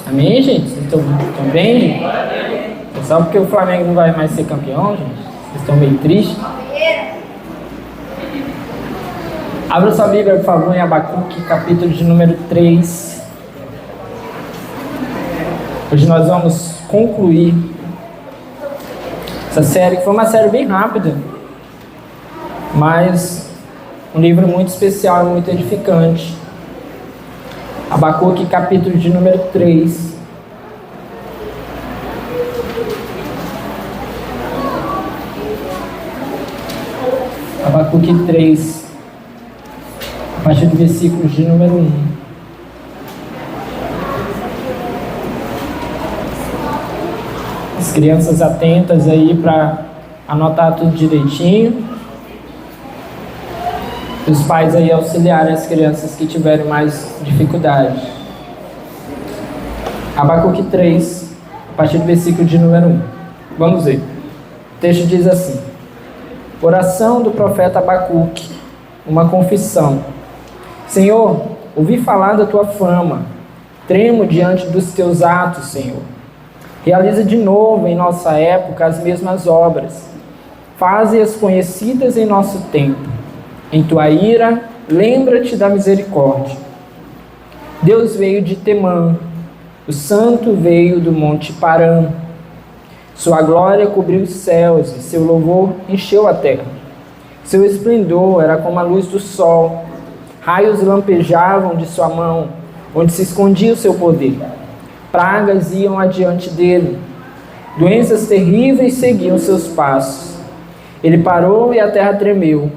Amém, gente? Vocês estão bem, gente? É só porque o Flamengo não vai mais ser campeão, gente? Vocês estão meio tristes? Abra sua Bíblia, por favor, em Abacuque, capítulo de número 3. Hoje nós vamos concluir essa série, que foi uma série bem rápida, mas um livro muito especial e muito edificante. Abacuque, capítulo de número 3. Abacuque 3, a partir do versículo de número 1. As crianças atentas aí para anotar tudo direitinho. Os pais aí auxiliarem as crianças que tiverem mais dificuldade. Abacuque 3, a partir do versículo de número 1. Vamos ver. O texto diz assim: oração do profeta Abacuque, uma confissão. Senhor, ouvi falar da tua fama, tremo diante dos teus atos, Senhor. Realiza de novo em nossa época as mesmas obras. Faze-as conhecidas em nosso tempo. Em tua ira, lembra-te da misericórdia. Deus veio de Temã, o santo veio do monte Parã. Sua glória cobriu os céus e seu louvor encheu a terra. Seu esplendor era como a luz do sol. Raios lampejavam de sua mão, onde se escondia o seu poder. Pragas iam adiante dele. Doenças terríveis seguiam seus passos. Ele parou e a terra tremeu.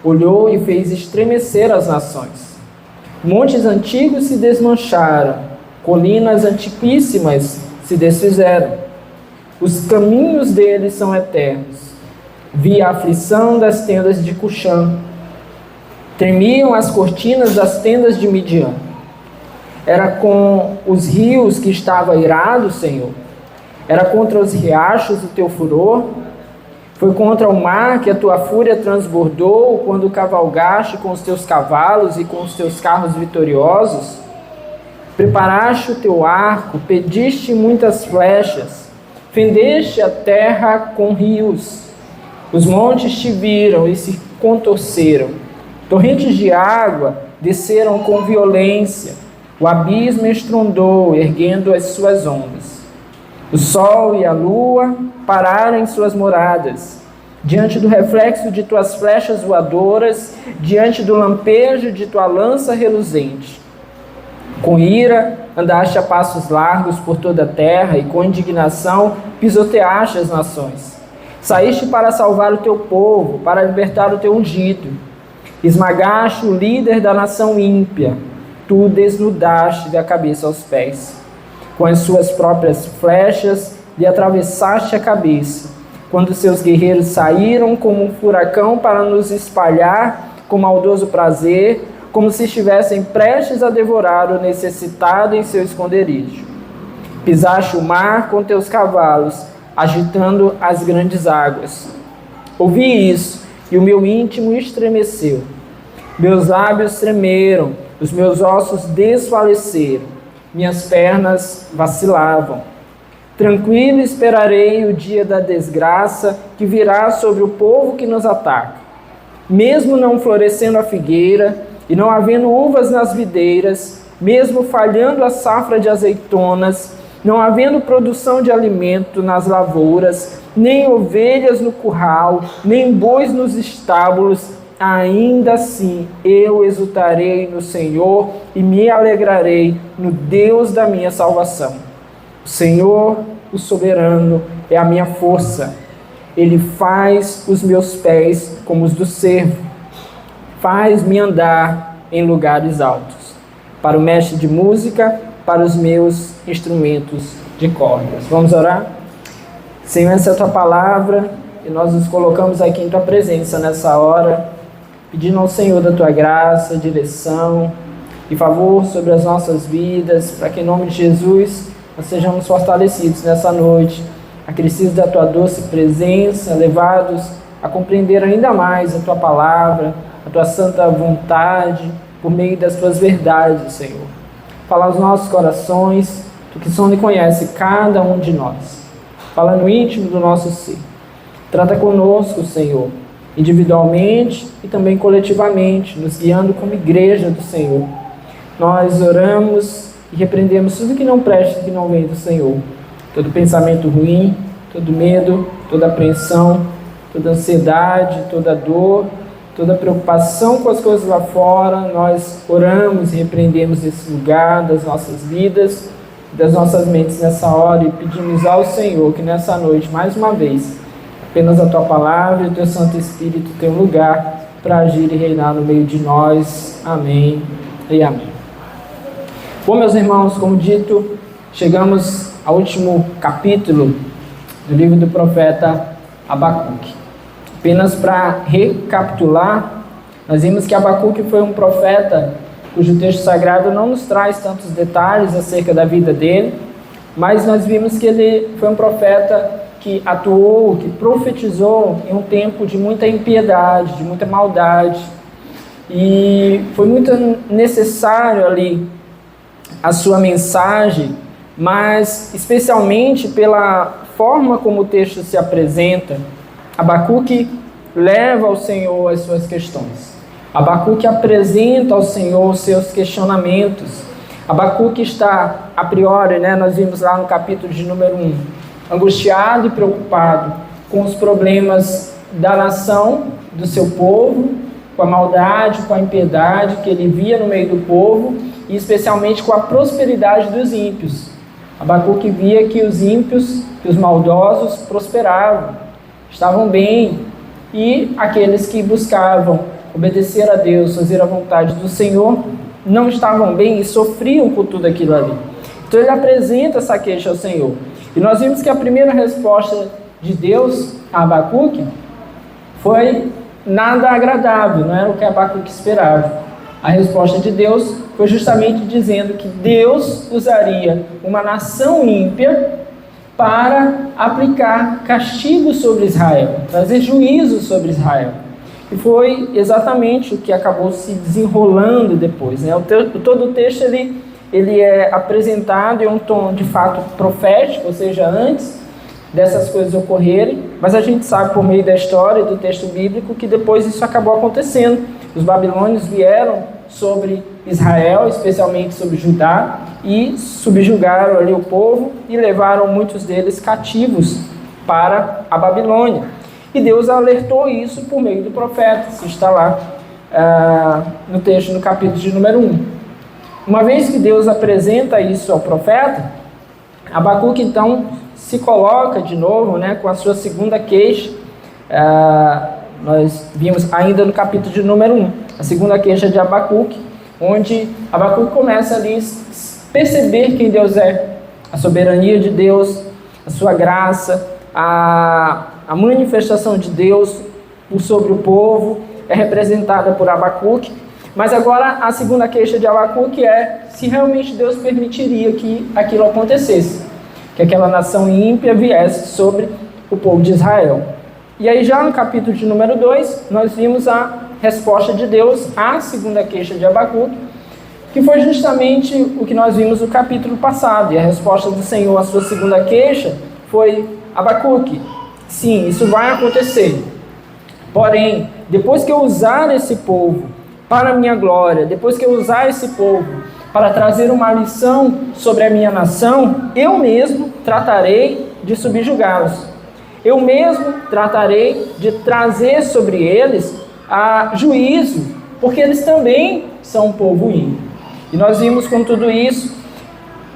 Olhou e fez estremecer as nações. Montes antigos se desmancharam, colinas antiquíssimas se desfizeram. Os caminhos dele são eternos. Vi a aflição das tendas de Cuxã. Tremiam as cortinas das tendas de Midian. Era com os rios que estava irado, Senhor. Era contra os riachos o teu furor. Foi contra o mar que a tua fúria transbordou quando cavalgaste com os teus cavalos e com os teus carros vitoriosos. Preparaste o teu arco, pediste muitas flechas, fendeste a terra com rios. Os montes te viram e se contorceram. Torrentes de água desceram com violência. O abismo estrondou, erguendo as suas ondas. O sol e a lua pararam em suas moradas, diante do reflexo de tuas flechas voadoras, diante do lampejo de tua lança reluzente. Com ira andaste a passos largos por toda a terra, e com indignação pisoteaste as nações. Saíste para salvar o teu povo, para libertar o teu ungido. Esmagaste o líder da nação ímpia, tu desnudaste da cabeça aos pés. Com as suas próprias flechas lhe atravessaste a cabeça, quando seus guerreiros saíram como um furacão para nos espalhar com maldoso prazer, como se estivessem prestes a devorar o necessitado em seu esconderijo. Pisaste o mar com teus cavalos, agitando as grandes águas. Ouvi isso, e o meu íntimo estremeceu. Meus lábios tremeram, os meus ossos desfaleceram. Minhas pernas vacilavam. Tranquilo esperarei o dia da desgraça que virá sobre o povo que nos ataca. Mesmo não florescendo a figueira e não havendo uvas nas videiras, mesmo falhando a safra de azeitonas, não havendo produção de alimento nas lavouras, nem ovelhas no curral, nem bois nos estábulos, ainda assim eu exultarei no Senhor e me alegrarei no Deus da minha salvação. O Senhor, o soberano, é a minha força. Ele faz os meus pés como os do cervo, faz-me andar em lugares altos. Para o mestre de música, para os meus instrumentos de cordas. Vamos orar? Senhor, essa é a tua palavra e nós nos colocamos aqui em tua presença nessa hora, pedindo ao Senhor da tua graça, direção e favor sobre as nossas vidas, para que em nome de Jesus nós sejamos fortalecidos nessa noite, acrescidos da tua doce presença, levados a compreender ainda mais a tua palavra, a tua santa vontade, por meio das tuas verdades, Senhor. Fala aos nossos corações, Tu que sonda e conhece cada um de nós. Fala no íntimo do nosso ser. Trata conosco, Senhor, individualmente e também coletivamente, nos guiando como igreja do Senhor. Nós oramos e repreendemos tudo que não presta, que não vem do Senhor. Todo pensamento ruim, todo medo, toda apreensão, toda ansiedade, toda dor, toda preocupação com as coisas lá fora, nós oramos e repreendemos esse lugar das nossas vidas, das nossas mentes nessa hora e pedimos ao Senhor que nessa noite, mais uma vez, apenas a Tua Palavra e o Teu Santo Espírito tenham lugar para agir e reinar no meio de nós. Amém e amém. Bom, meus irmãos, como dito, chegamos ao último capítulo do livro do profeta Abacuque. Apenas para recapitular, nós vimos que Abacuque foi um profeta cujo texto sagrado não nos traz tantos detalhes acerca da vida dele, mas nós vimos que ele foi um profeta que atuou, que profetizou em um tempo de muita impiedade, de muita maldade, e foi muito necessário ali a sua mensagem, mas especialmente pela forma como o texto se apresenta. Abacuque leva ao Senhor as suas questões. Abacuque apresenta ao Senhor os seus questionamentos. Abacuque está, a priori, nós vimos lá no capítulo de número 1, angustiado e preocupado com os problemas da nação, do seu povo, com a maldade, com a impiedade que ele via no meio do povo, e especialmente com a prosperidade dos ímpios. Abacuque via que os ímpios, que os maldosos prosperavam, estavam bem, e aqueles que buscavam obedecer a Deus, fazer a vontade do Senhor, não estavam bem e sofriam com tudo aquilo ali. Então ele apresenta essa queixa ao Senhor. E nós vimos que a primeira resposta de Deus a Abacuque foi nada agradável, não era o que Abacuque esperava. A resposta de Deus foi justamente dizendo que Deus usaria uma nação ímpia para aplicar castigo sobre Israel, trazer juízo sobre Israel. E foi exatamente o que acabou se desenrolando depois. Todo o texto ele é apresentado em um tom de fato profético, ou seja, antes dessas coisas ocorrerem, mas a gente sabe por meio da história do texto bíblico que depois isso acabou acontecendo. Os babilônios vieram sobre Israel, especialmente sobre Judá, e subjugaram ali o povo e levaram muitos deles cativos para a Babilônia. E Deus alertou isso por meio do profeta, isso está lá no texto, no capítulo de número 1. Uma vez que Deus apresenta isso ao profeta, Abacuque então se coloca de novo com a sua segunda queixa. Nós vimos ainda no capítulo de número 1, a segunda queixa de Abacuque, onde Abacuque começa ali a perceber quem Deus é, a soberania de Deus, a sua graça, a manifestação de Deus sobre o povo é representada por Abacuque. Mas agora a segunda queixa de Abacuque é se realmente Deus permitiria que aquilo acontecesse, que aquela nação ímpia viesse sobre o povo de Israel. E aí já no capítulo de número 2, nós vimos a resposta de Deus à segunda queixa de Abacuque, que foi justamente o que nós vimos no capítulo passado. E a resposta do Senhor à sua segunda queixa foi: Abacuque, sim, isso vai acontecer. Porém, depois que eu usar esse povo para a minha glória, depois que eu usar esse povo para trazer uma lição sobre a minha nação, eu mesmo tratarei de subjugá-los. Eu mesmo tratarei de trazer sobre eles a juízo, porque eles também são um povo ímpio. E nós vimos com tudo isso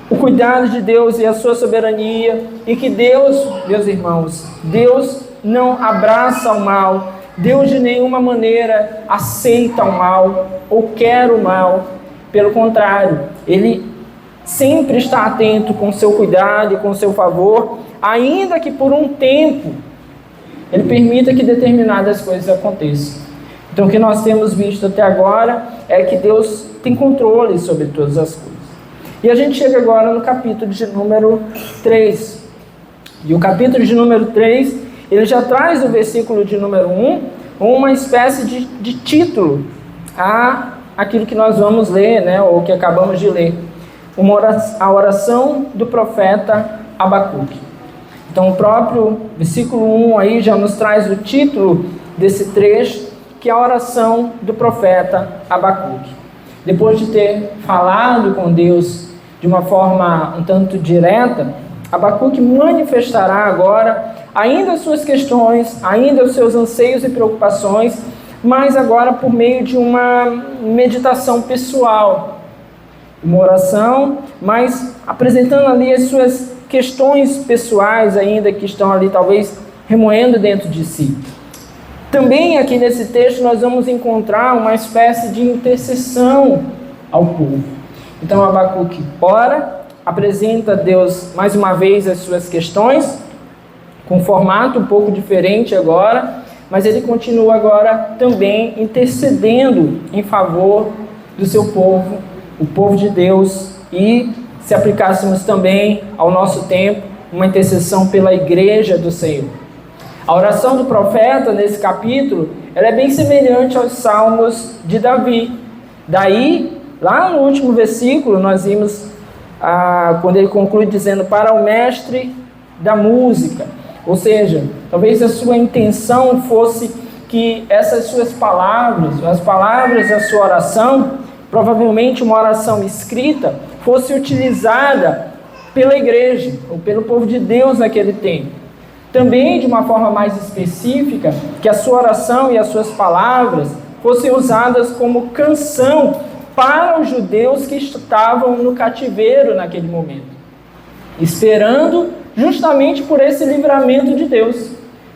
o cuidado de Deus e a sua soberania, e que Deus, meus irmãos, Deus não abraça o mal, Deus de nenhuma maneira aceita o mal ou quer o mal. Pelo contrário, Ele sempre está atento com seu cuidado e com seu favor, ainda que por um tempo Ele permita que determinadas coisas aconteçam. Então o que nós temos visto até agora é que Deus tem controle sobre todas as coisas. E a gente chega agora no capítulo de número 3. E o capítulo de número 3, ele já traz o versículo de número 1, uma espécie de título a aquilo que nós vamos ler, ou que acabamos de ler. a oração do profeta Abacuque. Então o próprio versículo 1 aí já nos traz o título desse trecho, que é a oração do profeta Abacuque. Depois de ter falado com Deus de uma forma um tanto direta, Abacuque manifestará agora ainda as suas questões, ainda os seus anseios e preocupações, mas agora por meio de uma meditação pessoal, uma oração, mas apresentando ali as suas questões pessoais ainda que estão ali talvez remoendo dentro de si. Também aqui nesse texto nós vamos encontrar uma espécie de intercessão ao povo. Então Abacuque ora, apresenta a Deus mais uma vez as suas questões, com um formato um pouco diferente agora, mas ele continua agora também intercedendo em favor do seu povo, o povo de Deus, e se aplicássemos também ao nosso tempo, uma intercessão pela igreja do Senhor. A oração do profeta nesse capítulo, ela é bem semelhante aos salmos de Davi. Daí, lá no último versículo, nós vimos quando ele conclui dizendo para o mestre da música. Ou seja, talvez a sua intenção fosse que essas suas palavras, as palavras da sua oração, provavelmente uma oração escrita, fosse utilizada pela igreja, ou pelo povo de Deus naquele tempo. Também, de uma forma mais específica, que a sua oração e as suas palavras fossem usadas como canção para os judeus que estavam no cativeiro naquele momento, esperando justamente por esse livramento de Deus,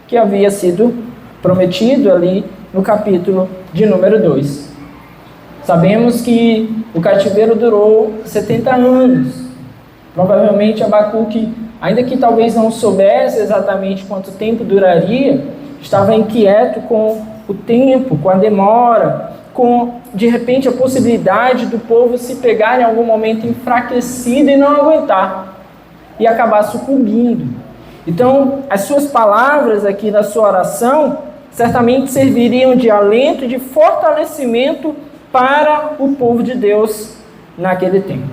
que havia sido prometido ali no capítulo de número 2. Sabemos que o cativeiro durou 70 anos. Provavelmente Abacuque, ainda que talvez não soubesse exatamente quanto tempo duraria, estava inquieto com o tempo, com a demora, com, de repente, a possibilidade do povo se pegar em algum momento enfraquecido e não aguentar, e acabar sucumbindo. Então, as suas palavras aqui na sua oração, certamente serviriam de alento e de fortalecimento para o povo de Deus naquele tempo.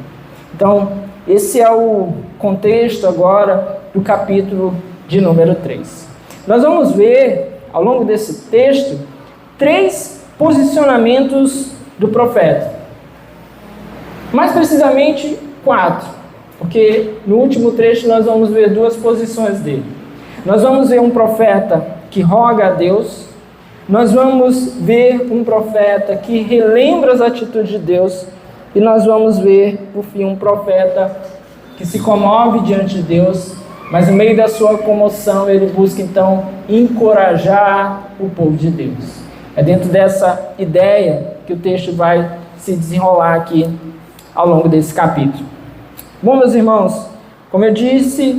Então, esse é o contexto agora do capítulo de número 3. Nós vamos ver, ao longo desse texto, 3 posicionamentos do profeta. Mais precisamente, 4, porque no último trecho nós vamos ver 2 posições dele. Nós vamos ver um profeta que roga a Deus, nós vamos ver um profeta que relembra as atitudes de Deus, e nós vamos ver, por fim, um profeta que se comove diante de Deus, mas no meio da sua comoção ele busca então encorajar o povo de Deus. É dentro dessa ideia que o texto vai se desenrolar aqui ao longo desse capítulo. Bom, meus irmãos, como eu disse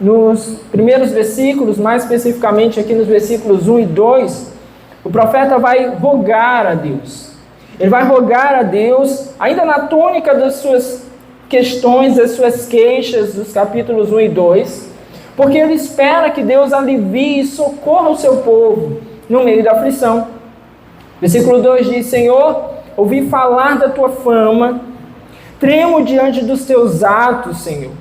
nos primeiros versículos, mais especificamente aqui nos versículos 1 e 2, o profeta vai rogar a Deus. Ele vai rogar a Deus, ainda na tônica das suas questões, das suas queixas, dos capítulos 1 e 2, porque ele espera que Deus alivie e socorra o seu povo no meio da aflição. Versículo 2 diz: Senhor, ouvi falar da tua fama, tremo diante dos teus atos, Senhor.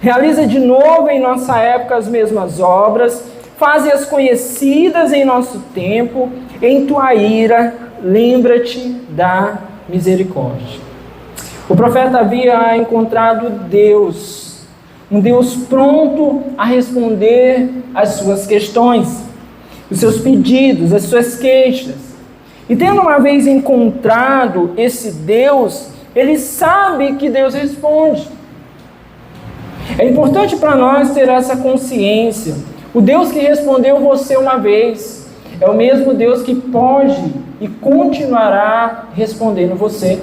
Realiza de novo em nossa época as mesmas obras, faze-as conhecidas em nosso tempo, em tua ira, lembra-te da misericórdia. O profeta havia encontrado Deus, um Deus pronto a responder às suas questões, os seus pedidos, as suas queixas. E tendo uma vez encontrado esse Deus, ele sabe que Deus responde. É importante para nós ter essa consciência. O Deus que respondeu você uma vez é o mesmo Deus que pode e continuará respondendo você.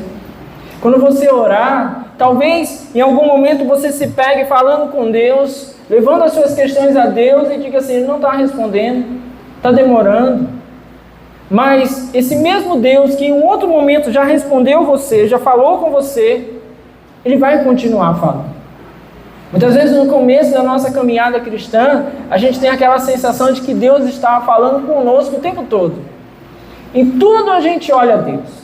Quando você orar, talvez em algum momento você se pegue falando com Deus, levando as suas questões a Deus e diga assim: Ele não está respondendo, está demorando. Mas esse mesmo Deus que em um outro momento já respondeu você, já falou com você, Ele vai continuar falando. Muitas vezes no começo da nossa caminhada cristã, a gente tem aquela sensação de que Deus está falando conosco o tempo todo. Em tudo a gente olha a Deus.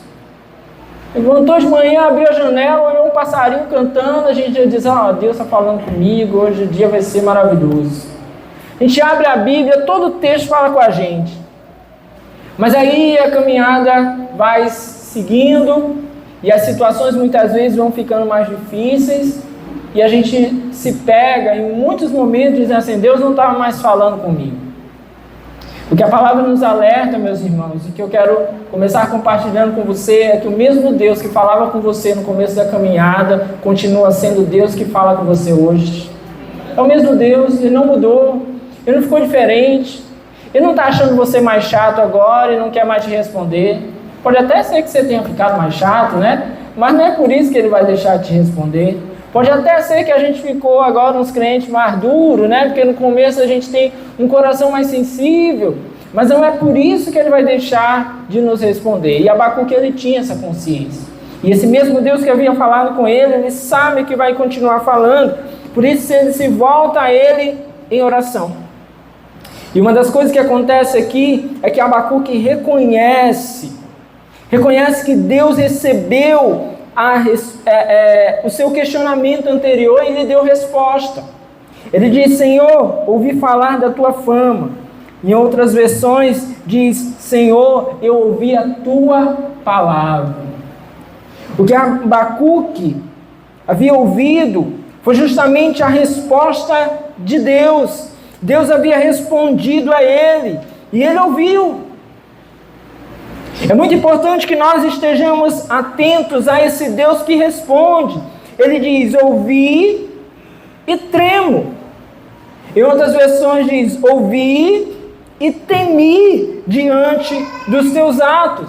Levantou de manhã, abriu a janela, olhou passarinho cantando, a gente já diz, Deus está falando comigo, hoje o dia vai ser maravilhoso. A gente abre a Bíblia, todo o texto fala com a gente. Mas aí a caminhada vai seguindo e as situações muitas vezes vão ficando mais difíceis e a gente se pega em muitos momentos dizendo assim, Deus não estava mais falando comigo. O que a palavra nos alerta, meus irmãos, e que eu quero começar compartilhando com você é que o mesmo Deus que falava com você no começo da caminhada continua sendo o Deus que fala com você hoje. É o mesmo Deus, Ele não mudou, Ele não ficou diferente, Ele não está achando você mais chato agora e não quer mais te responder. Pode até ser que você tenha ficado mais chato, né? Mas não é por isso que Ele vai deixar de te responder. Pode até ser que a gente ficou agora uns crentes mais duros, né? Porque no começo a gente tem um coração mais sensível. Mas não é por isso que Ele vai deixar de nos responder. E Abacuque, ele tinha essa consciência. E esse mesmo Deus que havia falado com ele, ele sabe que vai continuar falando. Por isso ele se volta a Ele em oração. E uma das coisas que acontece aqui é que Abacuque reconhece que Deus recebeu o seu questionamento anterior e lhe deu resposta. Ele diz, Senhor, ouvi falar da tua fama. Em outras versões diz, Senhor, eu ouvi a tua palavra. O que Abacuque havia ouvido foi justamente a resposta de Deus. Deus havia respondido a ele e ele ouviu. É muito importante que nós estejamos atentos a esse Deus que responde. Ele diz, ouvi e tremo. Em outras versões diz, ouvi e temi diante dos teus atos.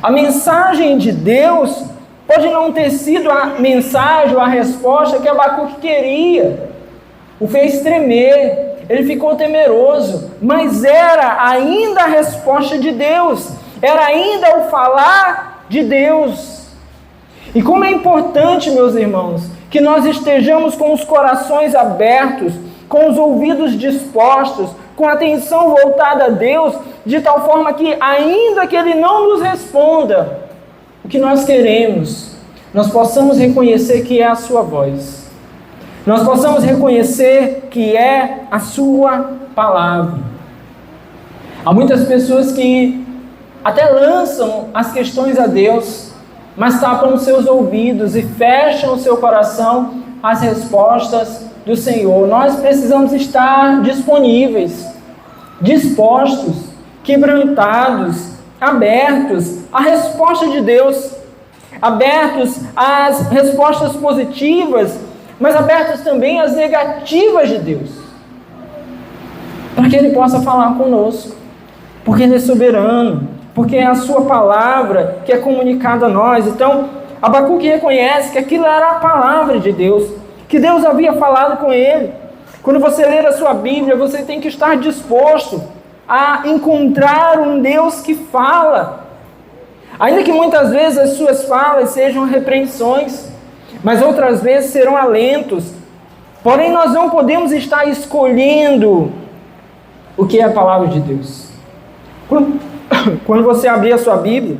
A mensagem de Deus pode não ter sido a mensagem ou a resposta que Abacuque queria. O fez tremer, ele ficou temeroso, mas era ainda a resposta de Deus. Era ainda o falar de Deus. E como é importante, meus irmãos, que nós estejamos com os corações abertos, com os ouvidos dispostos, com a atenção voltada a Deus, de tal forma que, ainda que Ele não nos responda o que nós queremos, nós possamos reconhecer que é a sua voz. Nós possamos reconhecer que é a sua palavra. Há muitas pessoas que até lançam as questões a Deus, mas tapam os seus ouvidos e fecham o seu coração às respostas do Senhor. Nós precisamos estar disponíveis, dispostos, quebrantados, abertos à resposta de Deus, abertos às respostas positivas, mas abertos também às negativas de Deus, para que Ele possa falar conosco, porque Ele é soberano, porque é a sua palavra que é comunicada a nós. Então, Abacuque reconhece que aquilo era a palavra de Deus, que Deus havia falado com ele. Quando você ler a sua Bíblia, você tem que estar disposto a encontrar um Deus que fala. Ainda que muitas vezes as suas falas sejam repreensões, mas outras vezes serão alentos. Porém, nós não podemos estar escolhendo o que é a palavra de Deus. Quando você abrir a sua Bíblia,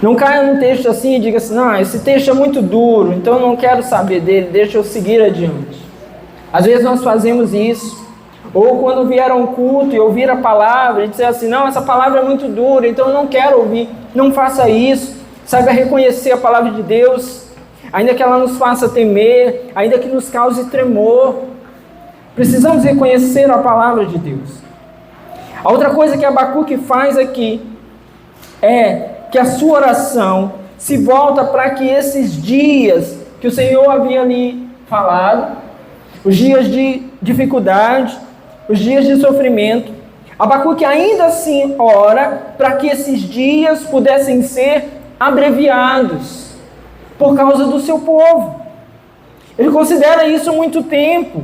não caia num texto assim e diga assim, não, esse texto é muito duro, então eu não quero saber dele, deixa eu seguir adiante. Às vezes nós fazemos isso. Ou quando vier a um culto e ouvir a palavra e dizer assim, não, essa palavra é muito dura, então eu não quero ouvir. Não faça isso. Saiba reconhecer a palavra de Deus, ainda que ela nos faça temer, ainda que nos cause tremor. Precisamos reconhecer a palavra de Deus. A outra coisa que Abacuque faz aqui é que a sua oração se volta para que esses dias que o Senhor havia lhe falado, os dias de dificuldade, os dias de sofrimento, Abacuque ainda assim ora para que esses dias pudessem ser abreviados por causa do seu povo. Ele considera isso muito tempo.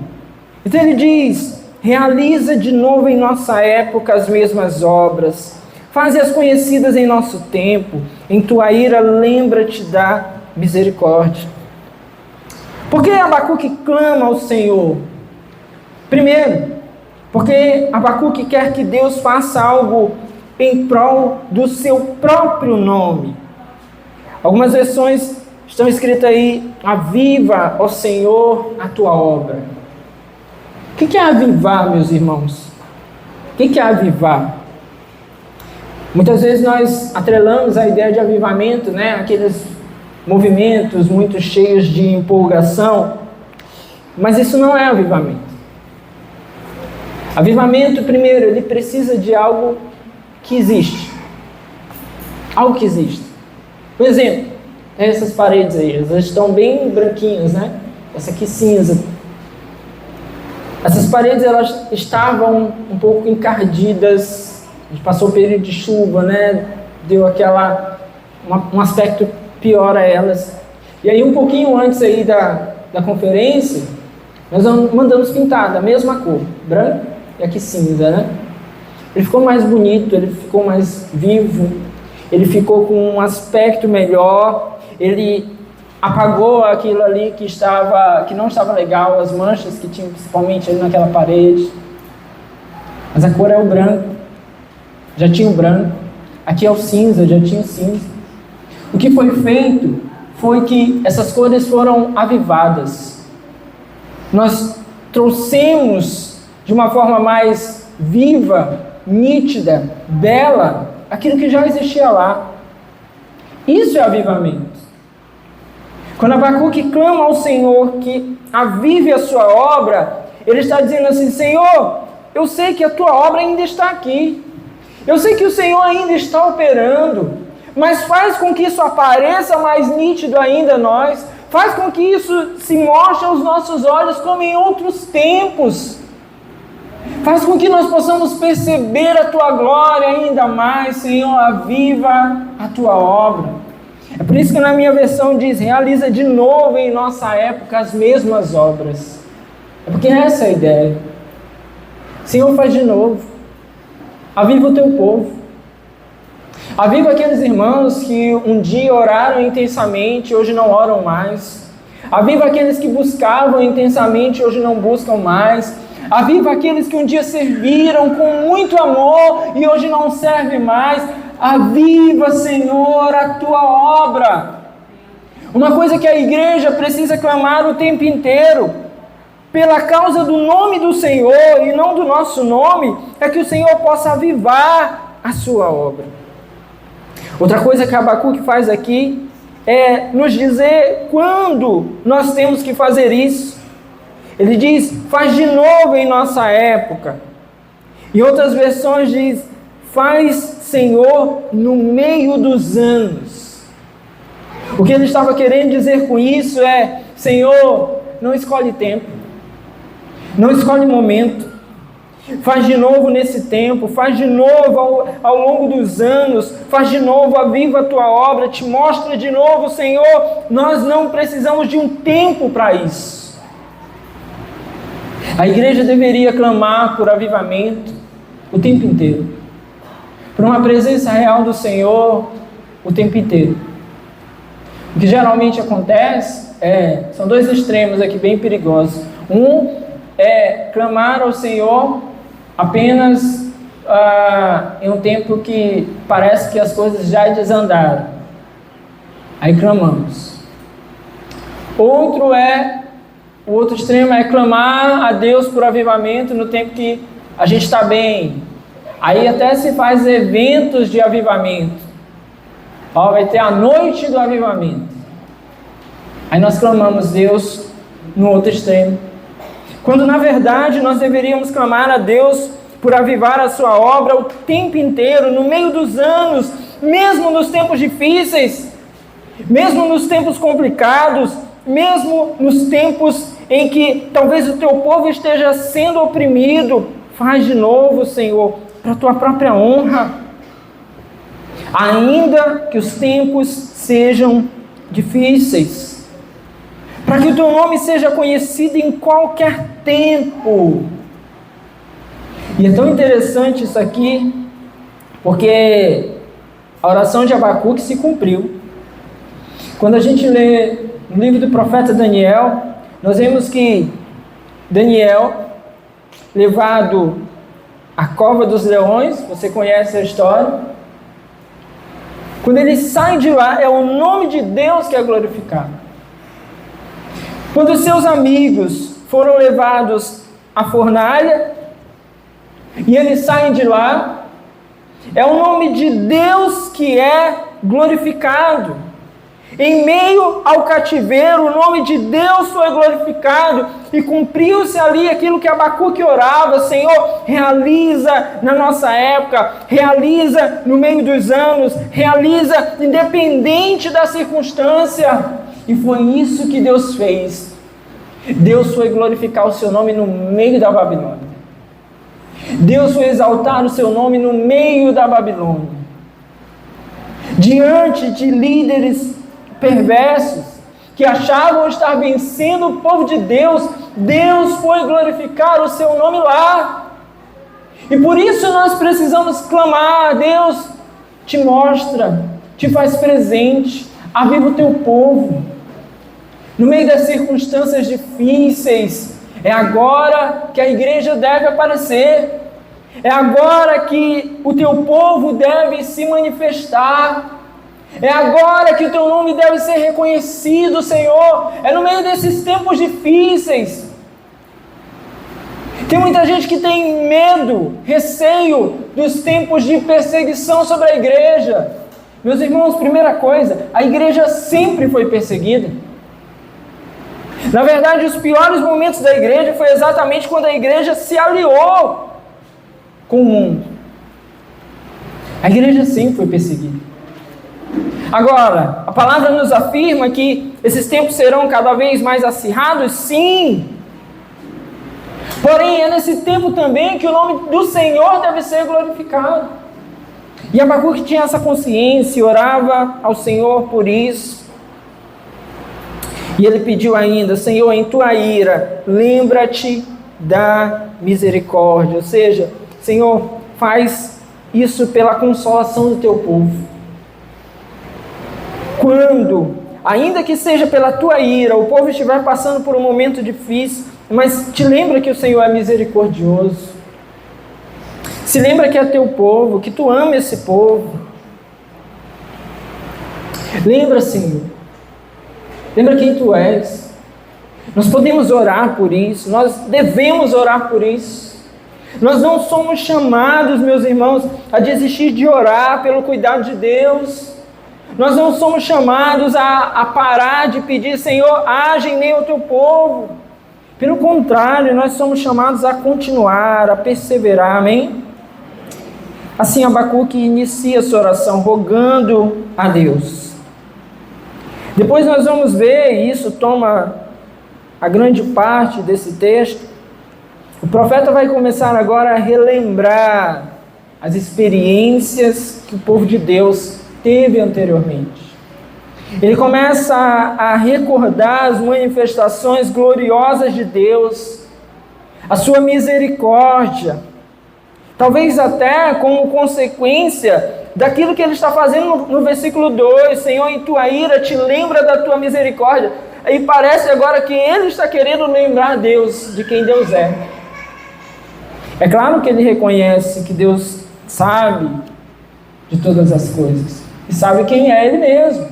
Então ele diz, realiza de novo em nossa época as mesmas obras, faze-as conhecidas em nosso tempo, em tua ira lembra-te da misericórdia. Por que Abacuque clama ao Senhor? Primeiro, porque Abacuque quer que Deus faça algo em prol do seu próprio nome. Algumas versões Estão escritos aí: aviva, ó Senhor, a tua obra. O que é avivar, meus irmãos? O que é avivar? Muitas vezes nós atrelamos a ideia de avivamento, né? Aqueles movimentos muito cheios de empolgação, mas isso não é avivamento. Avivamento, primeiro, ele precisa de algo que existe. Algo que existe. Por exemplo, essas paredes aí, elas estão bem branquinhas, né? Essa aqui cinza. Essas paredes, elas estavam um pouco encardidas. A gente passou o período de chuva, né? Deu um aspecto pior a elas. E aí, um pouquinho antes aí da conferência, nós mandamos pintar da mesma cor, branco e aqui cinza, né? Ele ficou mais bonito, ele ficou mais vivo, ele ficou com um aspecto melhor, ele apagou aquilo ali que não estava legal, as manchas que tinham principalmente ali naquela parede. Mas a cor é o branco, já tinha o branco, aqui é o cinza, já tinha o cinza. O que foi feito foi que essas cores foram avivadas. Nós trouxemos de uma forma mais viva, nítida, bela, aquilo que já existia lá. Isso é avivamento. Quando Abacuque clama ao Senhor que avive a sua obra, ele está dizendo assim: Senhor, eu sei que a tua obra ainda está aqui. Eu sei que o Senhor ainda está operando, mas faz com que isso apareça mais nítido ainda a nós. Faz com que isso se mostre aos nossos olhos como em outros tempos. Faz com que nós possamos perceber a tua glória ainda mais, Senhor, aviva a tua obra. É por isso que na minha versão diz: realiza de novo em nossa época as mesmas obras. É porque essa é a ideia. Senhor, faz de novo. Aviva o teu povo. Aviva aqueles irmãos que um dia oraram intensamente, hoje não oram mais. Aviva aqueles que buscavam intensamente, hoje não buscam mais. Aviva aqueles que um dia serviram com muito amor e hoje não servem mais. Aviva, Senhor, a tua obra. Uma coisa que a igreja precisa clamar o tempo inteiro, pela causa do nome do Senhor e não do nosso nome, é que o Senhor possa avivar a sua obra. Outra coisa que Abacuque faz aqui é nos dizer quando nós temos que fazer isso. Ele diz: faz de novo em nossa época. Em outras versões diz: faz, Senhor, no meio dos anos. O que ele estava querendo dizer com isso é: Senhor, não escolhe tempo, não escolhe momento, faz de novo nesse tempo, faz de novo ao longo dos anos, faz de novo, aviva a tua obra, te mostra de novo, Senhor. Nós não precisamos de um tempo para isso. A igreja deveria clamar por avivamento o tempo inteiro, por uma presença real do Senhor o tempo inteiro. O que geralmente acontece são dois extremos aqui bem perigosos. Um é clamar ao Senhor apenas em um tempo que parece que as coisas já desandaram. Aí clamamos. O outro extremo é clamar a Deus por avivamento no tempo que a gente está bem. Aí até se faz eventos de avivamento. Vai ter a noite do avivamento. Aí nós clamamos Deus no outro extremo. Quando na verdade nós deveríamos clamar a Deus por avivar a sua obra o tempo inteiro, no meio dos anos, mesmo nos tempos difíceis, mesmo nos tempos complicados, mesmo nos tempos em que talvez o teu povo esteja sendo oprimido. Faz de novo, Senhor, para a tua própria honra. Ainda que os tempos sejam difíceis, para que o teu nome seja conhecido em qualquer tempo. E é tão interessante isso aqui, porque a oração de Abacuque se cumpriu. Quando a gente lê no livro do profeta Daniel, nós vemos que Daniel, levado à cova dos leões, você conhece a história, Quando ele sai de lá, é o nome de Deus que é glorificado. Quando os seus amigos foram levados à fornalha, e eles saem de lá, é o nome de Deus que é glorificado. Em meio ao cativeiro, o nome de Deus foi glorificado e cumpriu-se ali aquilo que Abacuque orava: Senhor, realiza na nossa época, realiza no meio dos anos, realiza independente da circunstância. E foi isso que Deus fez. Deus foi glorificar o seu nome no meio da Babilônia. Deus foi exaltar o seu nome no meio da Babilônia. Diante de líderes perversos que achavam estar vencendo o povo de Deus, Deus foi glorificar o seu nome lá. E por isso nós precisamos clamar: Deus, te mostra, te faz presente, aviva o teu povo. No meio das circunstâncias difíceis, é agora que a igreja deve aparecer. É agora que o teu povo deve se manifestar. É agora que o teu nome deve ser reconhecido, Senhor. É no meio desses tempos difíceis. Tem muita gente que tem medo, receio dos tempos de perseguição sobre a igreja. Meus irmãos, primeira coisa, a igreja sempre foi perseguida. Na verdade, os piores momentos da igreja foi exatamente quando a igreja se aliou com o mundo. A igreja sempre foi perseguida. Agora, a palavra nos afirma que esses tempos serão cada vez mais acirrados, sim. Porém, é nesse tempo também que o nome do Senhor deve ser glorificado. E Abacuque tinha essa consciência e orava ao Senhor por isso. E ele pediu ainda: Senhor, em tua ira, lembra-te da misericórdia. Ou seja, Senhor, faz isso pela consolação do teu povo. Quando, ainda que seja pela tua ira, o povo estiver passando por um momento difícil, mas te lembra que o Senhor é misericordioso. Se lembra que é teu povo, que tu ama esse povo. Lembra, Senhor. Lembra quem tu és. Nós podemos orar por isso, nós devemos orar por isso. Nós não somos chamados, meus irmãos, a desistir de orar pelo cuidado de Deus. Nós não somos chamados a parar de pedir: Senhor, age em meio ao teu povo. Pelo contrário, nós somos chamados a continuar, a perseverar, amém? Assim, Abacuque inicia sua oração rogando a Deus. Depois nós vamos ver, e isso toma a grande parte desse texto, o profeta vai começar agora a relembrar as experiências que o povo de Deus teve anteriormente. Ele começa a recordar as manifestações gloriosas de Deus, a sua misericórdia, talvez até como consequência daquilo que ele está fazendo no versículo 2, Senhor, em tua ira te lembra da tua misericórdia. Aí parece agora que ele está querendo lembrar Deus de quem Deus é. É claro que ele reconhece que Deus sabe de todas as coisas e sabe quem é ele mesmo.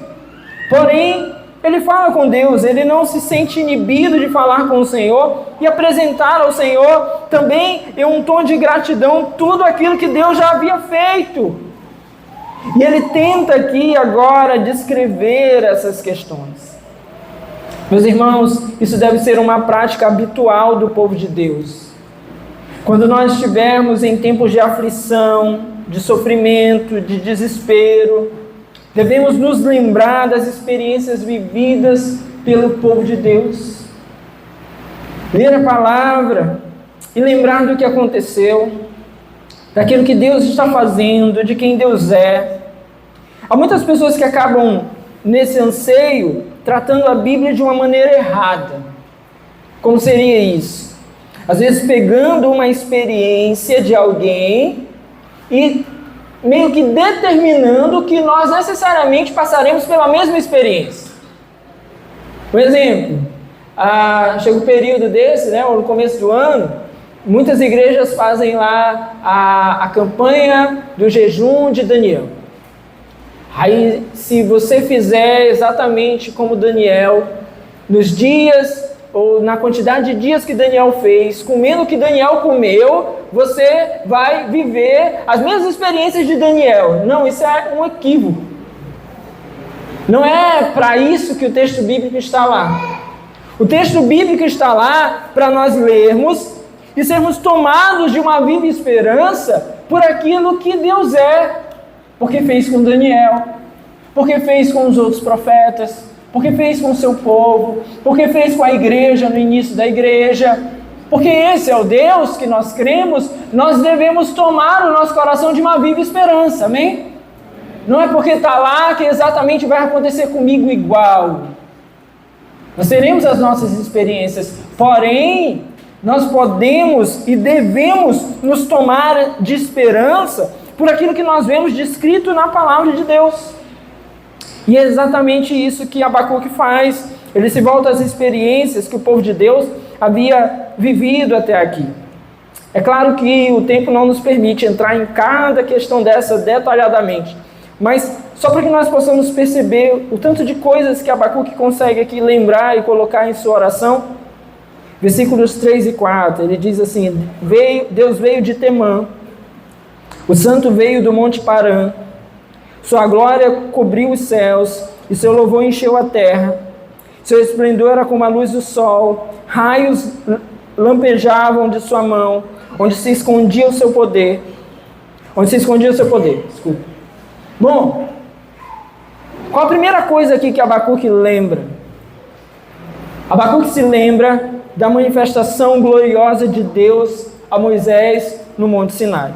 Porém, ele fala com Deus, ele não se sente inibido de falar com o Senhor e apresentar ao Senhor também em um tom de gratidão tudo aquilo que Deus já havia feito. E ele tenta aqui agora descrever essas questões. Meus irmãos, isso deve ser uma prática habitual do povo de Deus. Quando nós estivermos em tempos de aflição, de sofrimento, de desespero, devemos nos lembrar das experiências vividas pelo povo de Deus. Ler a palavra e lembrar do que aconteceu, daquilo que Deus está fazendo, de quem Deus é. Há muitas pessoas que acabam, nesse anseio, tratando a Bíblia de uma maneira errada. Como seria isso? Às vezes pegando uma experiência de alguém e meio que determinando que nós necessariamente passaremos pela mesma experiência. Por exemplo, chega um período desse, né, no começo do ano, muitas igrejas fazem lá a campanha do jejum de Daniel. Aí, se você fizer exatamente como Daniel, nos dias ou na quantidade de dias que Daniel fez, comendo o que Daniel comeu, você vai viver as mesmas experiências de Daniel. Não, isso é um equívoco. Não é para isso que o texto bíblico está lá. O texto bíblico está lá para nós lermos e sermos tomados de uma viva esperança por aquilo que Deus é. Porque fez com Daniel, porque fez com os outros profetas, porque fez com o seu povo, porque fez com a igreja no início da igreja. Porque esse é o Deus que nós cremos, nós devemos tomar o nosso coração de uma viva esperança, amém? Não é porque está lá que exatamente vai acontecer comigo igual. Nós teremos as nossas experiências, porém, nós podemos e devemos nos tomar de esperança por aquilo que nós vemos descrito na palavra de Deus. E é exatamente isso que Abacuque faz. Ele se volta às experiências que o povo de Deus havia vivido até aqui. É claro que o tempo não nos permite entrar em cada questão dessa detalhadamente, mas só para que nós possamos perceber o tanto de coisas que Abacuque consegue aqui lembrar e colocar em sua oração. Versículos 3 e 4, ele diz assim: Deus veio de Temã, o santo veio do monte Parã, sua glória cobriu os céus, e seu louvor encheu a terra. Seu esplendor era como a luz do sol, raios lampejavam de sua mão, onde se escondia o seu poder. Desculpa. Bom, qual a primeira coisa aqui que Abacuque lembra? Abacuque se lembra da manifestação gloriosa de Deus a Moisés no Monte Sinai.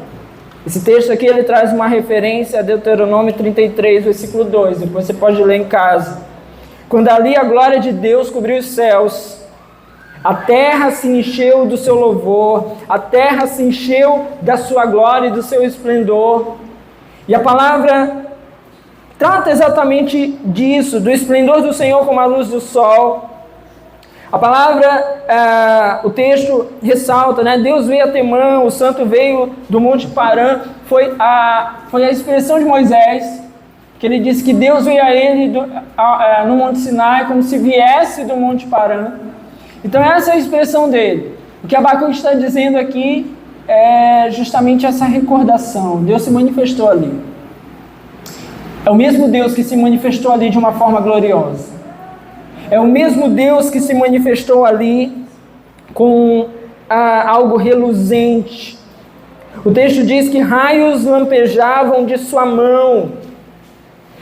Esse texto aqui ele traz uma referência a Deuteronômio 33, versículo 2. Depois você pode ler em casa. Quando ali a glória de Deus cobriu os céus, a terra se encheu do seu louvor, a terra se encheu da sua glória e do seu esplendor. E a palavra trata exatamente disso, do esplendor do Senhor como a luz do sol. A palavra, o texto ressalta, né? Deus veio a Temã, o santo veio do monte Parã. Foi a expressão de Moisés, que ele disse que Deus veio a ele no monte Sinai, como se viesse do monte Parã. Então essa é a expressão dele. O que Abacuque está dizendo aqui é justamente essa recordação. Deus se manifestou ali. É o mesmo Deus que se manifestou ali de uma forma gloriosa. É o mesmo Deus que se manifestou ali com algo reluzente. O texto diz que raios lampejavam de sua mão.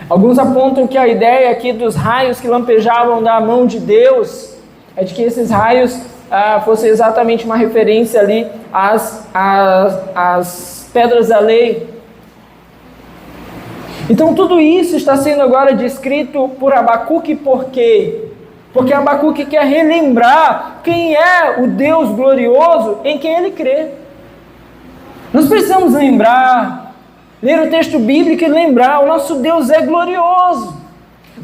Alguns apontam que a ideia aqui dos raios que lampejavam da mão de Deus é de que esses raios fossem exatamente uma referência ali às pedras da lei. Então tudo isso está sendo agora descrito por Abacuque. Por quê? Porque Abacuque quer relembrar quem é o Deus glorioso em quem ele crê. Nós precisamos lembrar, ler o texto bíblico e lembrar, o nosso Deus é glorioso.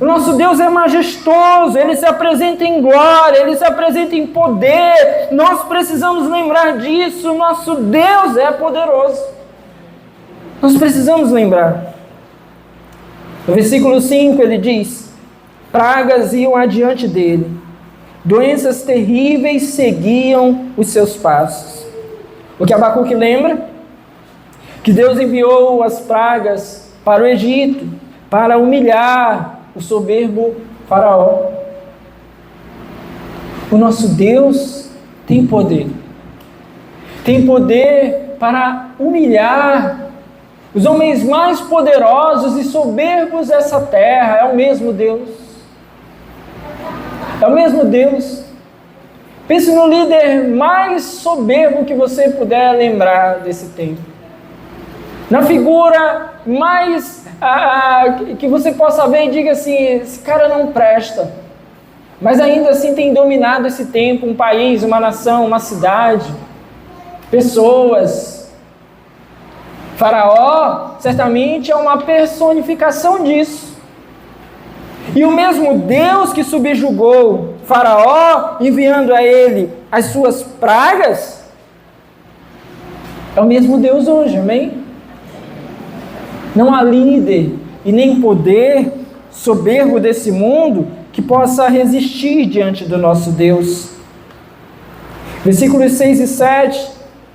O nosso Deus é majestoso, Ele se apresenta em glória, Ele se apresenta em poder. Nós precisamos lembrar disso, o nosso Deus é poderoso. Nós precisamos lembrar. No versículo 5 ele diz: pragas iam adiante dele, doenças terríveis seguiam os seus passos. O que Abacuque lembra? Que Deus enviou as pragas para o Egito, para humilhar o soberbo faraó. O nosso Deus tem poder. Tem poder para humilhar os homens mais poderosos e soberbos dessa terra. É o mesmo Deus. É o mesmo Deus. Pense no líder mais soberbo que você puder lembrar desse tempo. Na figura mais que você possa ver e diga assim: esse cara não presta. Mas ainda assim tem dominado esse tempo, um país, uma nação, uma cidade, pessoas. Faraó certamente é uma personificação disso. E o mesmo Deus que subjugou Faraó, enviando a ele as suas pragas, é o mesmo Deus hoje, amém? Não há líder e nem poder soberbo desse mundo que possa resistir diante do nosso Deus. Versículos 6 e 7,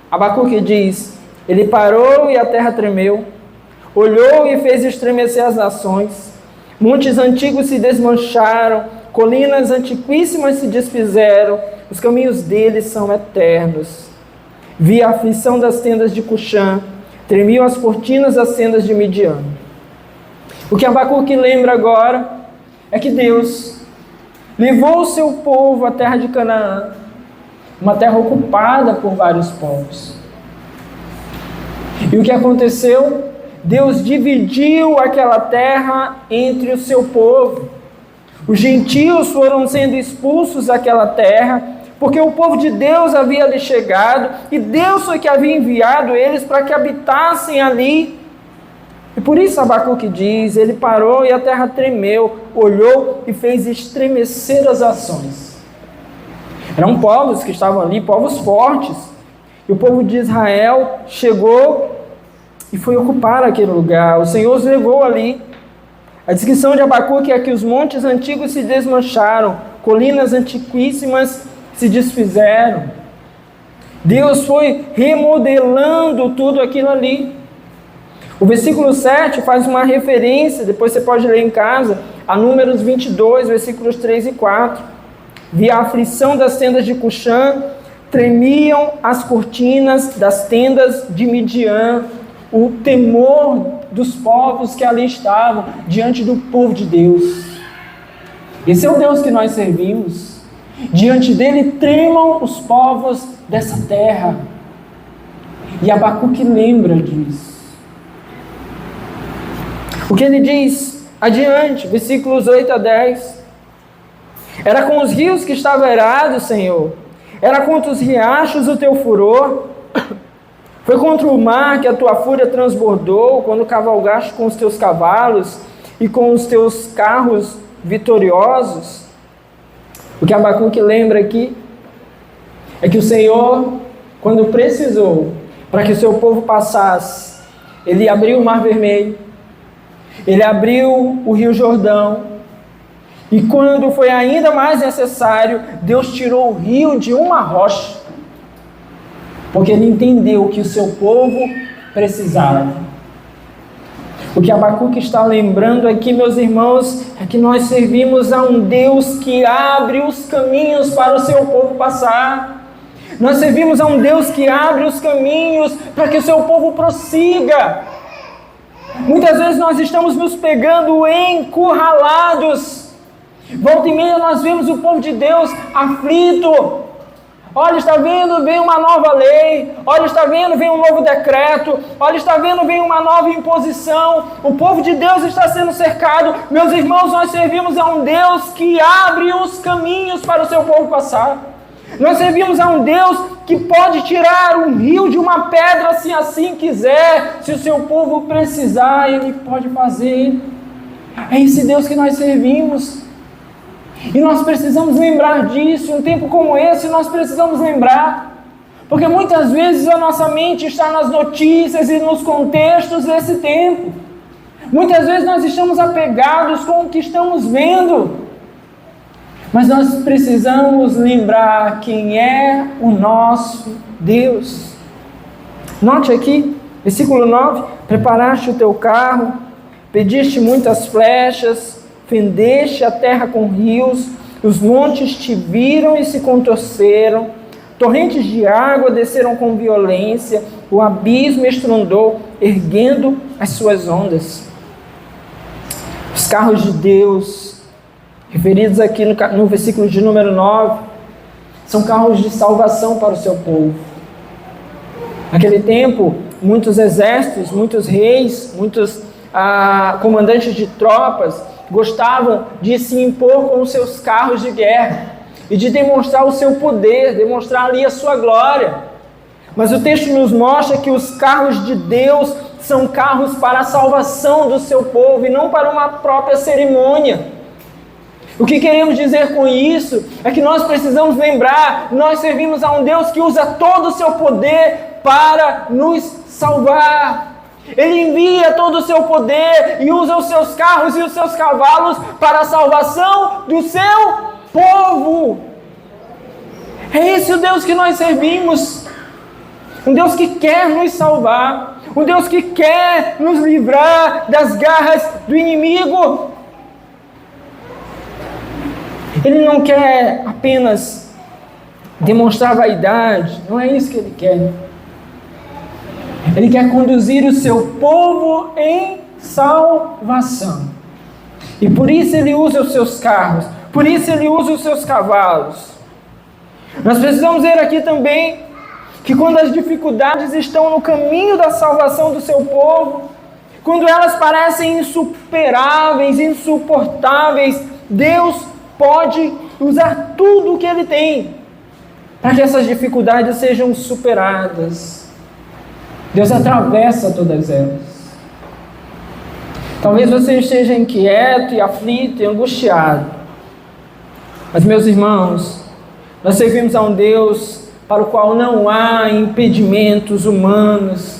Abacuque diz: ele parou e a terra tremeu, olhou e fez estremecer as nações, montes antigos se desmancharam, colinas antiquíssimas se desfizeram, os caminhos deles são eternos. Vi a aflição das tendas de Cuxã, tremiam as cortinas das tendas de Midian. O que Abacuque lembra agora é que Deus levou o seu povo à terra de Canaã, uma terra ocupada por vários povos. E o que aconteceu? Deus dividiu aquela terra entre o seu povo. Os gentios foram sendo expulsos daquela terra, porque o povo de Deus havia ali chegado, e Deus foi que havia enviado eles para que habitassem ali. E por isso Abacuque diz: ele parou e a terra tremeu, olhou e fez estremecer as ações. Eram povos que estavam ali, povos fortes. E o povo de Israel chegou e foi ocupar aquele lugar. O Senhor os levou ali. A descrição de Abacuque é que os montes antigos se desmancharam, colinas antiquíssimas se desfizeram. Deus foi remodelando tudo aquilo ali. O versículo 7 faz uma referência, depois você pode ler em casa, a Números 22, versículos 3 e 4. Vi a aflição das tendas de Cuxã, tremiam as cortinas das tendas de Midian, o temor dos povos que ali estavam diante do povo de Deus. Esse é o Deus que nós servimos. Diante dele tremam os povos dessa terra. E Abacuque lembra disso. O que ele diz adiante, versículos 8 a 10. Era com os rios que estava irado, Senhor. Era contra os riachos o teu furor. Foi contra o mar que a tua fúria transbordou, quando cavalgaste com os teus cavalos e com os teus carros vitoriosos. O que Abacuque lembra aqui é que o Senhor, quando precisou para que o seu povo passasse, ele abriu o Mar Vermelho, ele abriu o Rio Jordão, e quando foi ainda mais necessário, Deus tirou o rio de uma rocha, porque ele entendeu que o seu povo precisava. O que Abacuque está lembrando aqui, meus irmãos, é que nós servimos a um Deus que abre os caminhos para o seu povo passar. Nós servimos a um Deus que abre os caminhos para que o seu povo prossiga. Muitas vezes nós estamos nos pegando encurralados. Volta e meia nós vemos o povo de Deus aflito. Olha, está vendo, vem uma nova lei. Olha, está vendo, vem um novo decreto. Olha, está vendo, vem uma nova imposição. O povo de Deus está sendo cercado. Meus irmãos, nós servimos a um Deus que abre os caminhos para o seu povo passar. Nós servimos a um Deus que pode tirar um rio de uma pedra se assim quiser. Se o seu povo precisar, Ele pode fazer. É esse Deus que nós servimos. E nós precisamos lembrar disso. Em um tempo como esse, nós precisamos lembrar. Porque muitas vezes a nossa mente está nas notícias e nos contextos desse tempo. Muitas vezes nós estamos apegados com o que estamos vendo. Mas nós precisamos lembrar quem é o nosso Deus. Note aqui, versículo 9. Preparaste o teu carro, pediste muitas flechas, fendeste a terra com rios, os montes te viram e se contorceram, torrentes de água desceram com violência, o abismo estrondou, erguendo as suas ondas. Os carros de Deus, referidos aqui no versículo de número 9, são carros de salvação para o seu povo. Naquele tempo, muitos exércitos, muitos reis, muitos comandantes de tropas gostavam de se impor com os seus carros de guerra e de demonstrar o seu poder, demonstrar ali a sua glória. Mas o texto nos mostra que os carros de Deus são carros para a salvação do seu povo e não para uma própria cerimônia. O que queremos dizer com isso é que nós precisamos lembrar, nós servimos a um Deus que usa todo o seu poder para nos salvar. Ele envia todo o seu poder e usa os seus carros e os seus cavalos para a salvação do seu povo. É esse o Deus que nós servimos. Um Deus que quer nos salvar. Um Deus que quer nos livrar das garras do inimigo. Ele não quer apenas demonstrar vaidade. Não é isso que Ele quer. Ele quer conduzir o seu povo em salvação. E por isso Ele usa os seus carros. Por isso Ele usa os seus cavalos. Nós precisamos ver aqui também que quando as dificuldades estão no caminho da salvação do seu povo, quando elas parecem insuperáveis, insuportáveis, Deus pode usar tudo o que Ele tem para que essas dificuldades sejam superadas. Deus atravessa todas elas. Talvez você esteja inquieto e aflito e angustiado. Mas, meus irmãos, nós servimos a um Deus para o qual não há impedimentos humanos.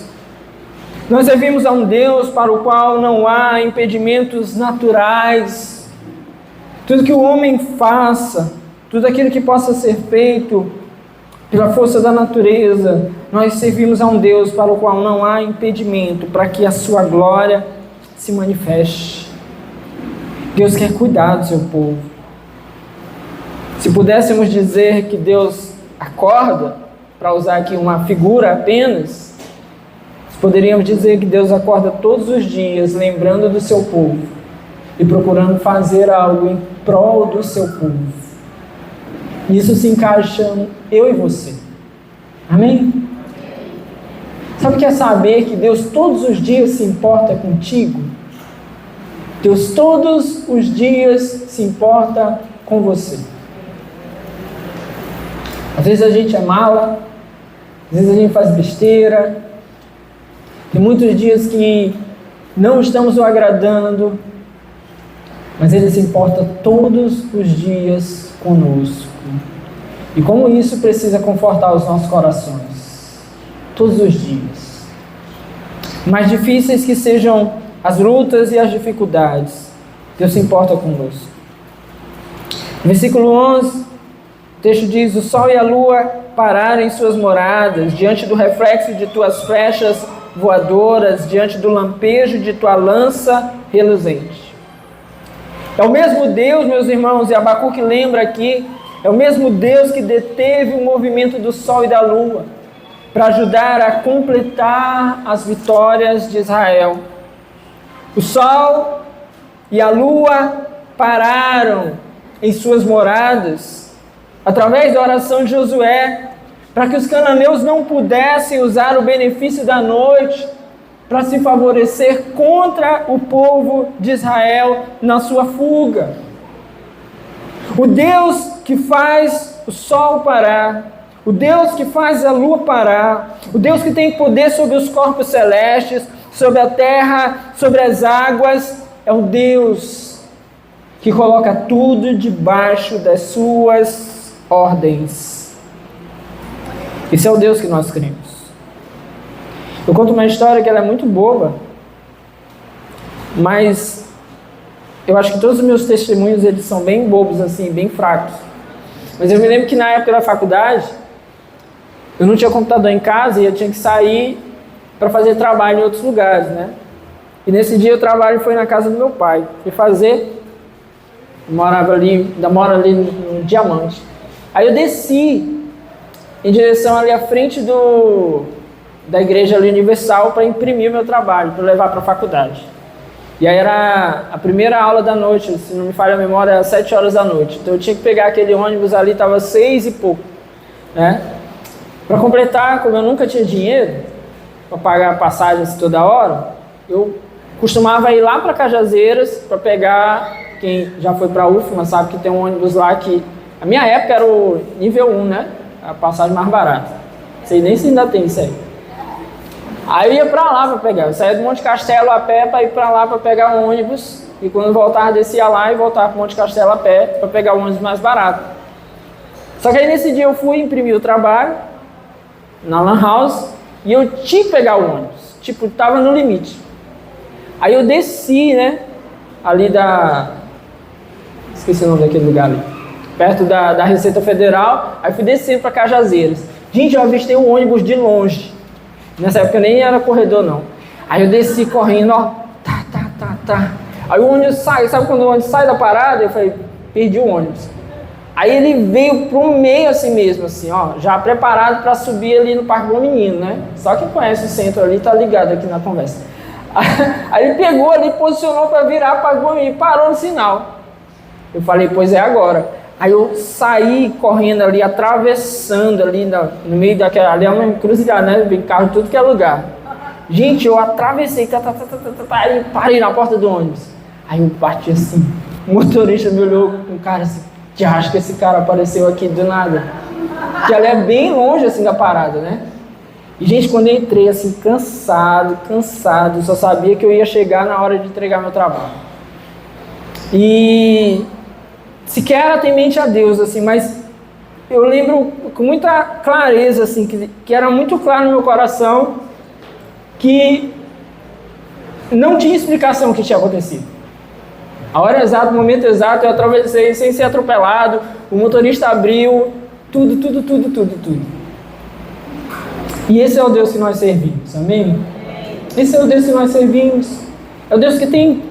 Nós servimos a um Deus para o qual não há impedimentos naturais. Tudo que o homem faça, tudo aquilo que possa ser feito pela força da natureza, nós servimos a um Deus para o qual não há impedimento, para que a sua glória se manifeste. Deus quer cuidar do seu povo. Se pudéssemos dizer que Deus acorda, para usar aqui uma figura apenas, poderíamos dizer que Deus acorda todos os dias, lembrando do seu povo e procurando fazer algo em prol do seu povo. Isso se encaixa eu e você. Amém? Sabe o que é saber que Deus todos os dias se importa contigo? Deus todos os dias se importa com você. Às vezes a gente é mala, às vezes a gente faz besteira, tem muitos dias que não estamos o agradando, mas Ele se importa todos os dias conosco. E como isso precisa confortar os nossos corações, todos os dias. Mais difíceis que sejam as lutas e as dificuldades, Deus se importa conosco. Versículo 11, o texto diz: o sol e a lua pararam em suas moradas, diante do reflexo de tuas flechas voadoras, diante do lampejo de tua lança reluzente. É o mesmo Deus, meus irmãos, e Abacuque lembra aqui, é o mesmo Deus que deteve o movimento do sol e da lua para ajudar a completar as vitórias de Israel. O sol e a lua pararam em suas moradas através da oração de Josué, para que os cananeus não pudessem usar o benefício da noite para se favorecer contra o povo de Israel na sua fuga. O Deus que faz o sol parar, o Deus que faz a lua parar, o Deus que tem poder sobre os corpos celestes, sobre a terra, sobre as águas, é o Deus que coloca tudo debaixo das suas ordens. Esse é o Deus que nós cremos. Eu conto uma história que ela é muito boba, mas eu acho que todos os meus testemunhos eles são bem bobos, assim, bem fracos. Mas eu me lembro que na época da faculdade, eu não tinha computador em casa e eu tinha que sair para fazer trabalho em outros lugares, né? E nesse dia o trabalho foi na casa do meu pai. Fui fazer, moro ali no Diamante. Aí eu desci em direção ali à frente da igreja ali Universal para imprimir meu trabalho, para levar para a faculdade. E aí era a primeira aula da noite, se não me falha a memória, era 7 horas da noite. Então eu tinha que pegar aquele ônibus ali, estava 6 e pouco, né? Para completar, como eu nunca tinha dinheiro para pagar passagens toda hora, eu costumava ir lá para Cajazeiras para pegar, quem já foi para a UFMA sabe que tem um ônibus lá que, na minha época era o nível 1, né? A passagem mais barata. Não sei nem se ainda tem isso aí. Aí eu ia para lá para pegar, eu saía do Monte Castelo a pé para ir para lá para pegar um ônibus, e quando voltava descia lá e voltava para o Monte Castelo a pé para pegar o ônibus mais barato. Só que aí nesse dia eu fui imprimir o trabalho na Lan House e eu tinha que pegar o ônibus, tipo, tava no limite. Aí eu desci, né, ali esqueci o nome daquele lugar ali, perto da Receita Federal, aí fui descendo para Cajazeiras. Gente, eu avistei um ônibus de longe. Nessa época eu nem era corredor, não. Aí eu desci correndo, ó, tá. Aí o ônibus sai, sabe quando o ônibus sai da parada? Eu falei, perdi o ônibus. Aí ele veio pro meio assim mesmo, assim, ó, já preparado para subir ali no Parque Bom Menino, né? Só quem conhece o centro ali tá ligado aqui na conversa. Aí ele pegou ali, posicionou para virar para o Bom Menino, parou no sinal. Eu falei, pois é agora. Aí eu saí correndo ali, atravessando ali no meio daquela, ali é uma encruzilhada, né? Vem carro de tudo que é lugar. Gente, eu atravessei, aí parei na porta do ônibus. Aí eu bati assim, o motorista me olhou com cara assim, acho que esse cara apareceu aqui do nada. Que ela é bem longe assim da parada, né? E gente, quando eu entrei assim, cansado, só sabia que eu ia chegar na hora de entregar meu trabalho. E sequer era temente a Deus, assim, mas eu lembro com muita clareza, assim, que era muito claro no meu coração que não tinha explicação o que tinha acontecido. A hora exata, o momento exato, eu atravessei sem ser atropelado, o motorista abriu, tudo. E esse é o Deus que nós servimos, amém? Esse é o Deus que nós servimos. É o Deus que tem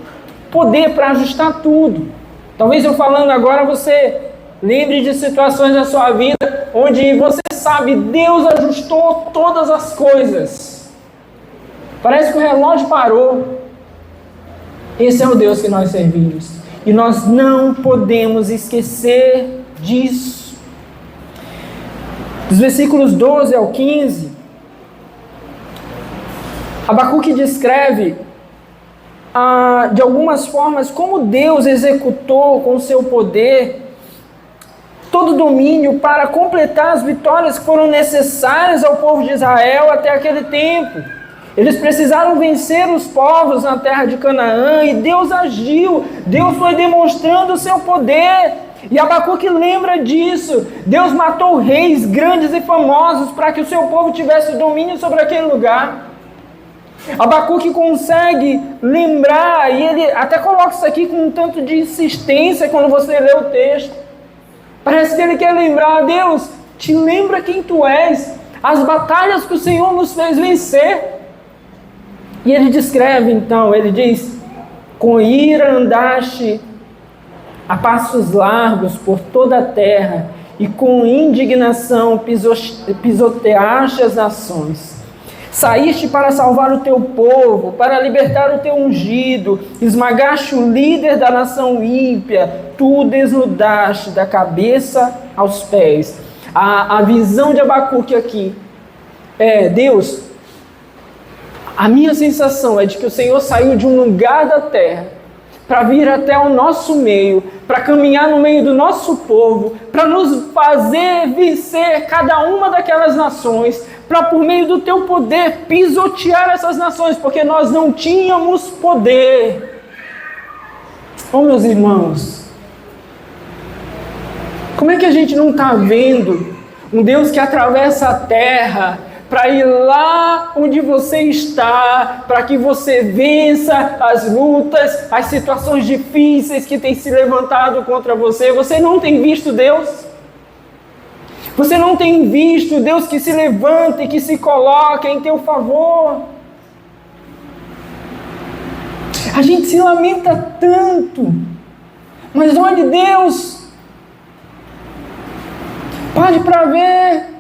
poder para ajustar tudo. Talvez eu falando agora, você lembre de situações da sua vida onde você sabe, Deus ajustou todas as coisas. Parece que o relógio parou. Esse é o Deus que nós servimos. E nós não podemos esquecer disso. Dos versículos 12 ao 15, Abacuque descreve de algumas formas como Deus executou com o seu poder todo o domínio para completar as vitórias que foram necessárias ao povo de Israel até aquele tempo. Eles precisaram vencer os povos na terra de Canaã e Deus agiu, Deus foi demonstrando o seu poder. E Abacuque lembra disso. Deus matou reis grandes e famosos para que o seu povo tivesse domínio sobre aquele lugar. Abacuque consegue lembrar, e ele até coloca isso aqui com um tanto de insistência quando você lê o texto. Parece que ele quer lembrar, Deus, te lembra quem tu és, as batalhas que o Senhor nos fez vencer. E ele descreve então, ele diz, com ira andaste a passos largos por toda a terra, e com indignação pisoteaste as nações. Saíste para salvar o teu povo, para libertar o teu ungido, esmagaste o líder da nação ímpia, tu desnudaste da cabeça aos pés. A visão de Abacuque aqui é, Deus, a minha sensação é de que o Senhor saiu de um lugar da terra para vir até o nosso meio, para caminhar no meio do nosso povo, para nos fazer vencer cada uma daquelas nações, para por meio do teu poder pisotear essas nações, porque nós não tínhamos poder. Oh, meus irmãos, como é que a gente não está vendo um Deus que atravessa a terra para ir lá onde você está, para que você vença as lutas, as situações difíceis que têm se levantado contra você? Você não tem visto Deus? Você não tem visto Deus que se levanta e que se coloca em teu favor? A gente se lamenta tanto, mas olhe Deus, pare para ver.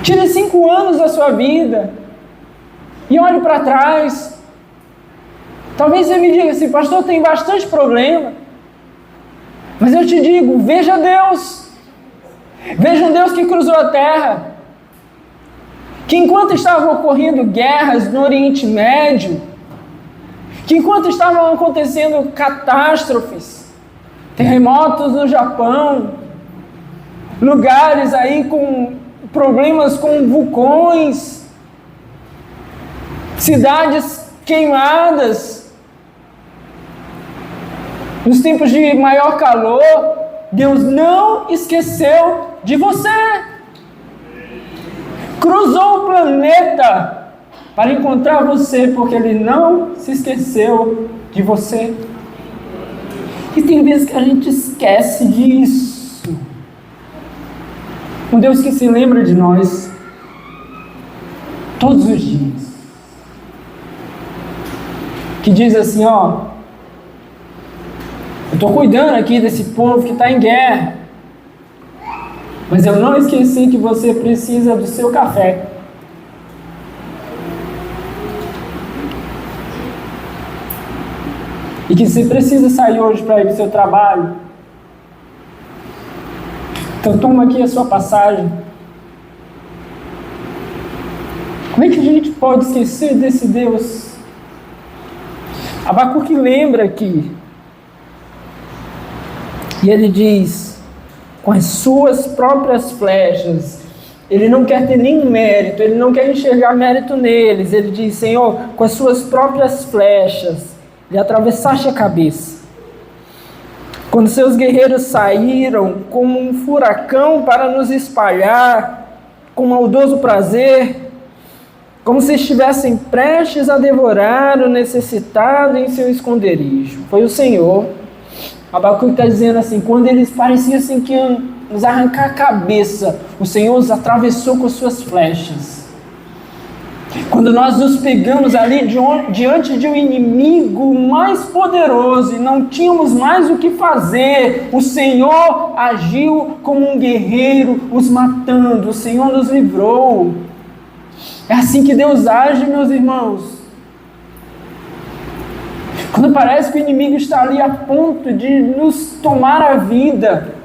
Tire 5 anos da sua vida e olhe para trás. Talvez você me diga assim, pastor, tem bastante problema. Mas eu te digo, veja Deus. Veja um Deus que cruzou a terra. Que enquanto estavam ocorrendo guerras no Oriente Médio, que enquanto estavam acontecendo catástrofes, terremotos no Japão, lugares aí com problemas com vulcões, cidades queimadas, nos tempos de maior calor, Deus não esqueceu de você. cruzou o planeta para encontrar você, porque Ele não se esqueceu de você. E tem vezes que a gente esquece disso. Um Deus que se lembra de nós todos os dias. Que diz assim, ó, eu estou cuidando aqui desse povo que está em guerra, mas eu não esqueci que você precisa do seu café. E que você precisa sair hoje para ir para o seu trabalho. Então toma aqui a sua passagem. Como é que a gente pode esquecer desse Deus? Abacuque lembra aqui. E ele diz, com as suas próprias flechas, ele não quer ter nenhum mérito, ele não quer enxergar mérito neles. Ele diz, Senhor, com as suas próprias flechas, lhe atravessaste a cabeça. Quando seus guerreiros saíram como um furacão para nos espalhar, com maldoso prazer, como se estivessem prestes a devorar o necessitado em seu esconderijo. Foi o Senhor. Abacuque está dizendo assim, quando eles pareciam assim que iam nos arrancar a cabeça, o Senhor os atravessou com suas flechas. Quando nós nos pegamos ali diante de um inimigo mais poderoso e não tínhamos mais o que fazer, o Senhor agiu como um guerreiro, os matando. O Senhor nos livrou. É assim que Deus age, meus irmãos. Quando parece que o inimigo está ali a ponto de nos tomar a vida,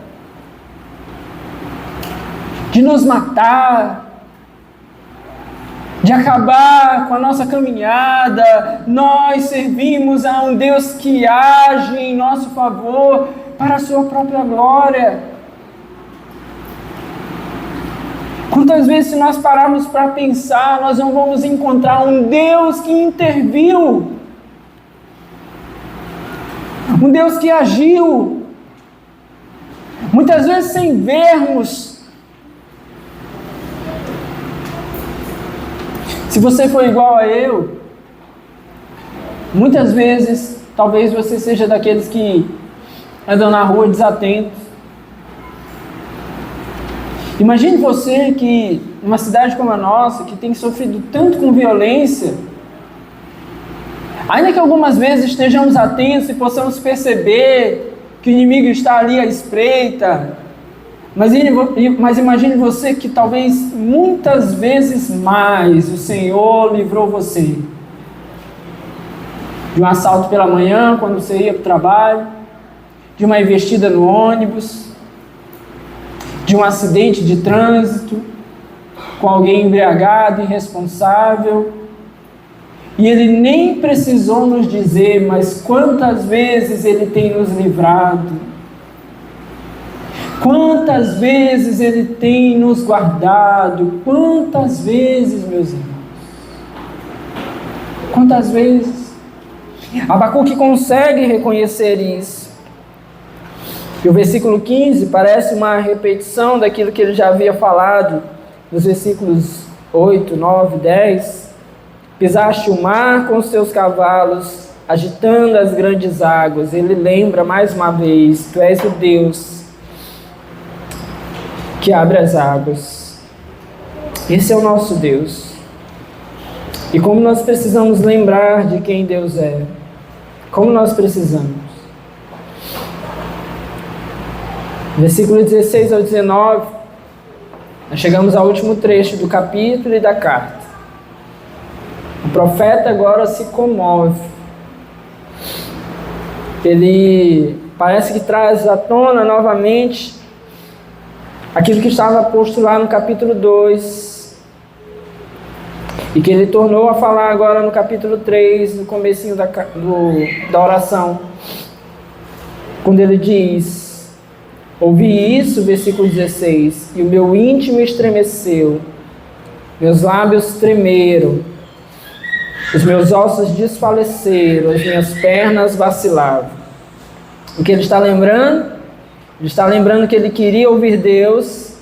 de nos matar, de acabar com a nossa caminhada, nós servimos a um Deus que age em nosso favor para a sua própria glória. Quantas vezes, se nós pararmos para pensar, nós não vamos encontrar um Deus que interviu, um Deus que agiu, muitas vezes sem vermos. Se você for igual a eu, muitas vezes, talvez você seja daqueles que andam na rua desatentos. Imagine você que, numa cidade como a nossa, que tem sofrido tanto com violência, ainda que algumas vezes estejamos atentos e possamos perceber que o inimigo está ali à espreita, mas imagine você que talvez muitas vezes mais o Senhor livrou você de um assalto pela manhã quando você ia para o trabalho, de uma investida no ônibus, de um acidente de trânsito com alguém embriagado, irresponsável. E Ele nem precisou nos dizer, mas quantas vezes Ele tem nos livrado. Quantas vezes Ele tem nos guardado. Quantas vezes, meus irmãos. Quantas vezes. Abacuque consegue reconhecer isso. E o versículo 15 parece uma repetição daquilo que ele já havia falado nos versículos 8, 9, 10. Pisaste o mar com os teus cavalos, agitando as grandes águas. Ele lembra mais uma vez, tu és o Deus que abre as águas. Esse é o nosso Deus. E como nós precisamos lembrar de quem Deus é. Como nós precisamos. Versículo 16 ao 19, nós chegamos ao último trecho do capítulo e da carta. O profeta agora se comove. Ele parece que traz à tona novamente aquilo que estava posto lá no capítulo 2 e que ele tornou a falar agora no capítulo 3, no comecinho da oração, quando ele diz: ouvi isso, versículo 16, e o meu íntimo estremeceu, meus lábios tremeram, os meus ossos desfaleceram, as minhas pernas vacilavam. O que ele está lembrando? Ele está lembrando que ele queria ouvir Deus,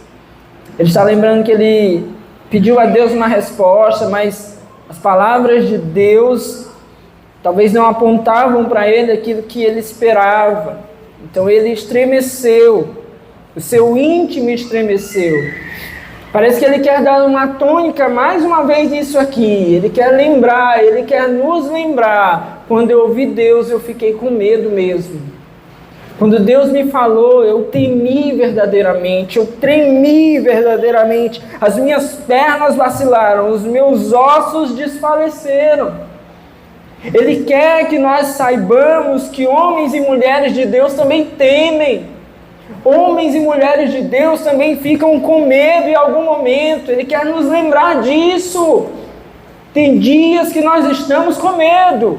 ele está lembrando que ele pediu a Deus uma resposta, mas as palavras de Deus talvez não apontavam para ele aquilo que ele esperava. Então ele estremeceu, o seu íntimo estremeceu. Parece que ele quer dar uma tônica mais uma vez nisso aqui. Ele quer lembrar, ele quer nos lembrar. Quando eu ouvi Deus, eu fiquei com medo mesmo. Quando Deus me falou, eu temi verdadeiramente, eu tremi verdadeiramente. As minhas pernas vacilaram, os meus ossos desfaleceram. Ele quer que nós saibamos que homens e mulheres de Deus também temem. Homens e mulheres de Deus também ficam com medo em algum momento. Ele quer nos lembrar disso. Tem dias que nós estamos com medo.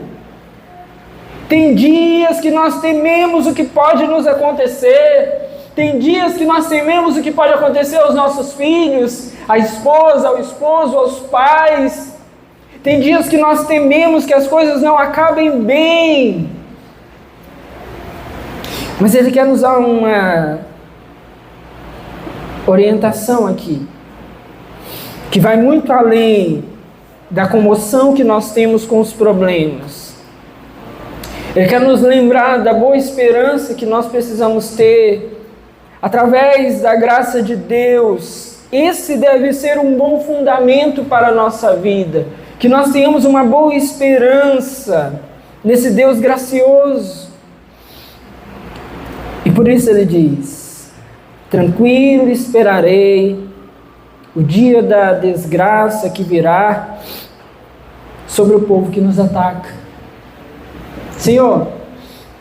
Tem dias que nós tememos o que pode nos acontecer. Tem dias que nós tememos o que pode acontecer aos nossos filhos, à esposa, ao esposo, aos pais. Tem dias que nós tememos que as coisas não acabem bem. Mas Ele quer nos dar uma orientação aqui, que vai muito além da comoção que nós temos com os problemas. Ele quer nos lembrar da boa esperança que nós precisamos ter através da graça de Deus. Esse deve ser um bom fundamento para a nossa vida. Que nós tenhamos uma boa esperança nesse Deus gracioso. E por isso ele diz: tranquilo esperarei o dia da desgraça que virá sobre o povo que nos ataca. Senhor,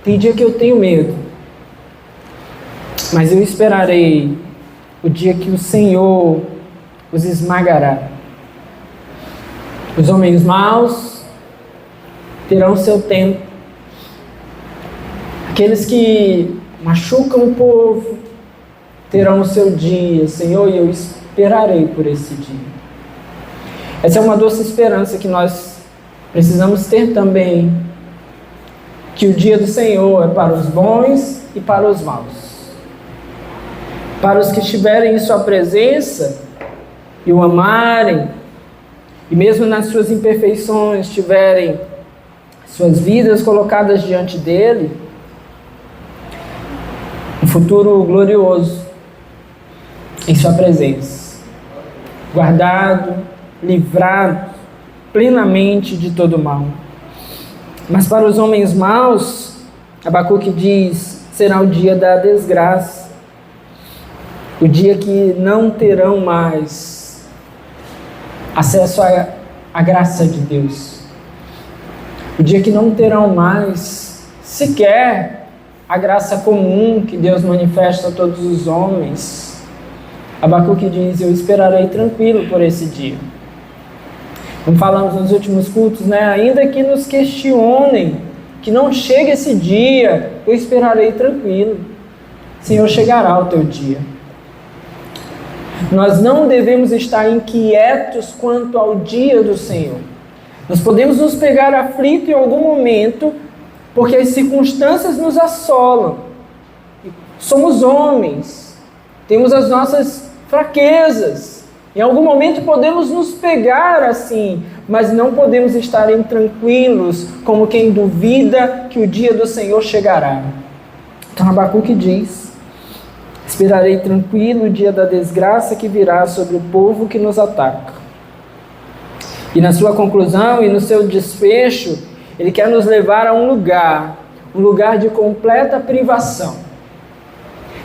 tem dia que eu tenho medo, mas eu esperarei o dia que o Senhor os esmagará. Os homens maus terão seu tempo. Aqueles que machucam o povo terão o seu dia. Senhor, e eu esperarei por esse dia. Essa é uma doce esperança que nós precisamos ter também. Que o dia do Senhor é para os bons e para os maus. Para os que estiverem em sua presença e o amarem, e mesmo nas suas imperfeições tiverem suas vidas colocadas diante dele, um futuro glorioso em sua presença, guardado, livrado plenamente de todo mal. Mas para os homens maus, Abacuque diz, será o dia da desgraça, o dia que não terão mais acesso à graça de Deus, o dia que não terão mais sequer a graça comum que Deus manifesta a todos os homens. Abacuque diz, eu esperarei tranquilo por esse dia. Como falamos nos últimos cultos, né? Ainda que nos questionem, que não chegue esse dia, eu esperarei tranquilo. Senhor, chegará o teu dia. Nós não devemos estar inquietos quanto ao dia do Senhor. Nós podemos nos pegar aflito em algum momento, porque as circunstâncias nos assolam. Somos homens, temos as nossas fraquezas. Em algum momento podemos nos pegar assim, mas não podemos estar intranquilos, como quem duvida que o dia do Senhor chegará. Então Abacuque diz, esperarei tranquilo o dia da desgraça que virá sobre o povo que nos ataca. E na sua conclusão e no seu desfecho, ele quer nos levar a um lugar de completa privação.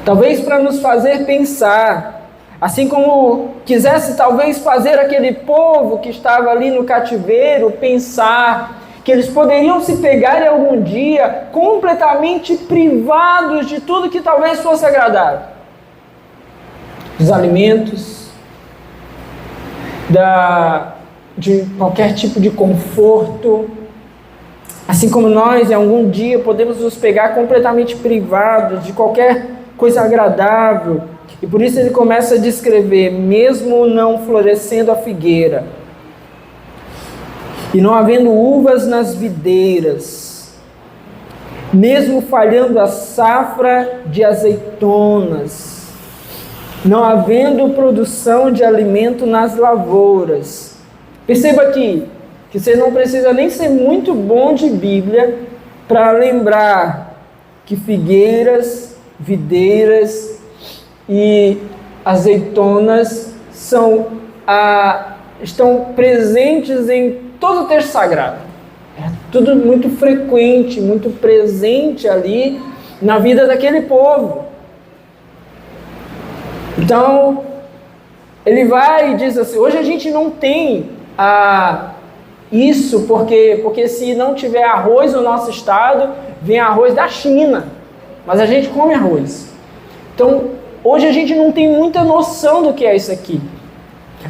Talvez para nos fazer pensar, assim como quisesse talvez fazer aquele povo que estava ali no cativeiro, pensar que eles poderiam se pegar em algum dia completamente privados de tudo que talvez fosse agradável. Dos alimentos, de qualquer tipo de conforto. Assim como nós, em algum dia, podemos nos pegar completamente privados de qualquer coisa agradável. E por isso ele começa a descrever, mesmo não florescendo a figueira, e não havendo uvas nas videiras, mesmo falhando a safra de azeitonas, não havendo produção de alimento nas lavouras. Perceba aqui que você não precisa nem ser muito bom de Bíblia para lembrar que figueiras, videiras e azeitonas estão presentes em todo o texto sagrado. É tudo muito frequente, muito presente ali na vida daquele povo. Então, ele vai e diz assim, hoje a gente não tem isso, porque se não tiver arroz no nosso estado, vem arroz da China, mas a gente come arroz. Então, hoje a gente não tem muita noção do que é isso aqui.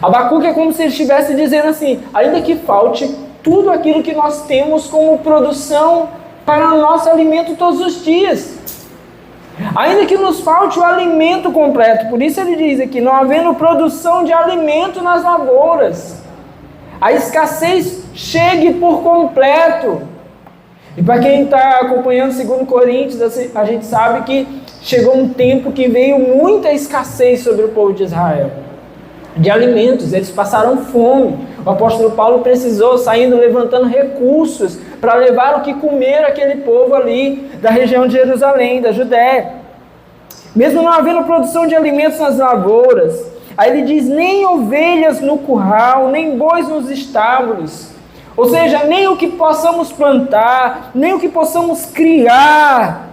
Abacuque é como se ele estivesse dizendo assim, ainda que falte tudo aquilo que nós temos como produção para o nosso alimento todos os dias. Ainda que nos falte o alimento completo. Por isso ele diz aqui, não havendo produção de alimento nas lavouras, a escassez chegue por completo. E para quem está acompanhando 2 Coríntios, a gente sabe que chegou um tempo que veio muita escassez sobre o povo de Israel, de alimentos, eles passaram fome. O apóstolo Paulo precisou, saindo, levantando recursos para levar o que comer aquele povo ali da região de Jerusalém, da Judéia. Mesmo não havendo produção de alimentos nas lavouras, aí ele diz, nem ovelhas no curral, nem bois nos estábulos. Ou seja, nem o que possamos plantar, nem o que possamos criar.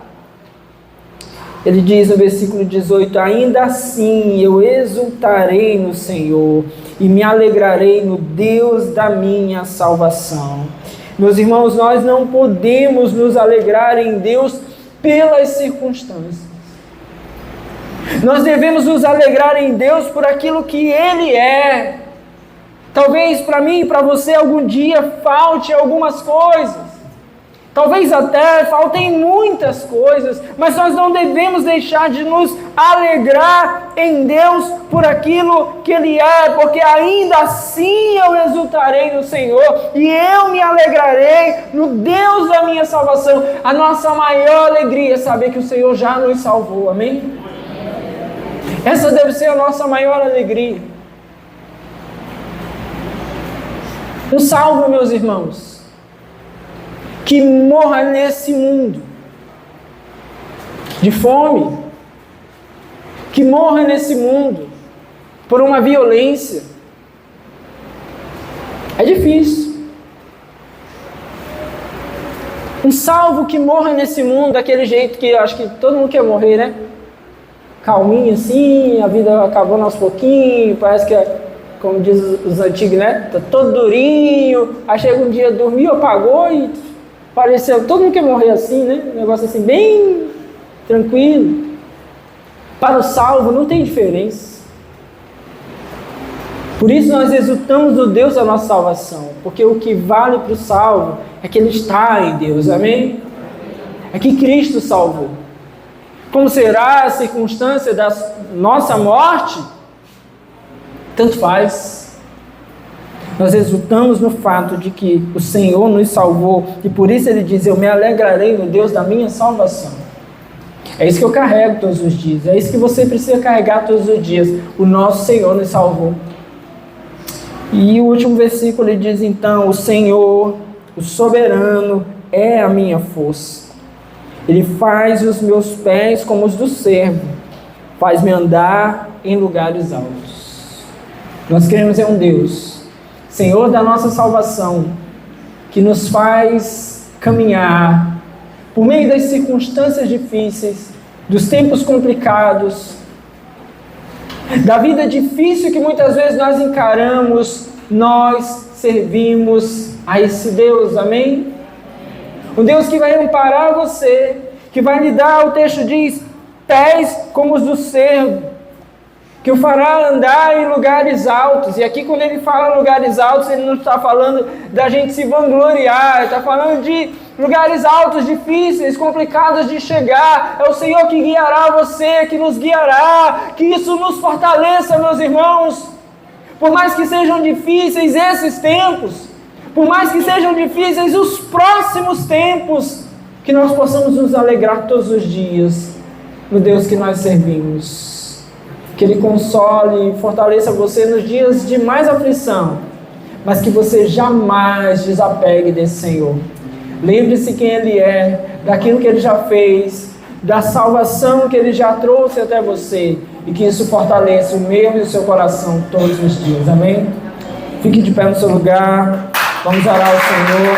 Ele diz no versículo 18, ainda assim eu exultarei no Senhor e me alegrarei no Deus da minha salvação. Meus irmãos, nós não podemos nos alegrar em Deus pelas circunstâncias. Nós devemos nos alegrar em Deus por aquilo que Ele é. Talvez para mim e para você algum dia falte algumas coisas. Talvez até faltem muitas coisas, mas nós não devemos deixar de nos alegrar em Deus por aquilo que Ele é, porque ainda assim eu exultarei no Senhor e eu me alegrarei no Deus da minha salvação. A nossa maior alegria é saber que o Senhor já nos salvou, amém? Essa deve ser a nossa maior alegria. Um salvo, meus irmãos, que morra nesse mundo de fome, que morra nesse mundo por uma violência. É difícil. Um salvo que morra nesse mundo daquele jeito que eu acho que todo mundo quer morrer, né? Calminho assim, a vida acabando aos pouquinhos, parece que é, como diz os antigos, né? Tá todo durinho, aí chega um dia, dormiu, apagou e pareceu, todo mundo quer morrer assim, né? Um negócio assim, bem tranquilo. Para o salvo não tem diferença. Por isso nós exultamos no Deus da nossa salvação, porque o que vale para o salvo é que ele está em Deus, amém? É que Cristo salvou. Como será a circunstância da nossa morte? Tanto faz. Nós exultamos no fato de que o Senhor nos salvou, e por isso ele diz, eu me alegrarei no Deus da minha salvação. É isso que eu carrego todos os dias, é isso que você precisa carregar todos os dias. O nosso Senhor nos salvou. E o último versículo ele diz então, o Senhor, o soberano, é a minha força. Ele faz os meus pés como os do servo, faz-me andar em lugares altos. Nós queremos um Deus, Senhor da nossa salvação, que nos faz caminhar por meio das circunstâncias difíceis, dos tempos complicados, da vida difícil que muitas vezes nós encaramos, nós servimos a esse Deus, amém? Um Deus que vai amparar você, que vai lhe dar, o texto diz, pés como os do servo, que o fará andar em lugares altos. E aqui quando ele fala lugares altos, ele não está falando da gente se vangloriar, ele está falando de lugares altos, difíceis, complicados de chegar. É o Senhor que guiará você, que nos guiará, que isso nos fortaleça, meus irmãos. Por mais que sejam difíceis esses tempos, por mais que sejam difíceis os próximos tempos, que nós possamos nos alegrar todos os dias no Deus que nós servimos. que Ele console e fortaleça você nos dias de mais aflição, mas que você jamais desapegue desse Senhor. Lembre-se quem Ele é, daquilo que Ele já fez, da salvação que Ele já trouxe até você, e que isso fortaleça o meu e o seu coração todos os dias. Amém? Fique de pé no seu lugar, vamos orar ao Senhor.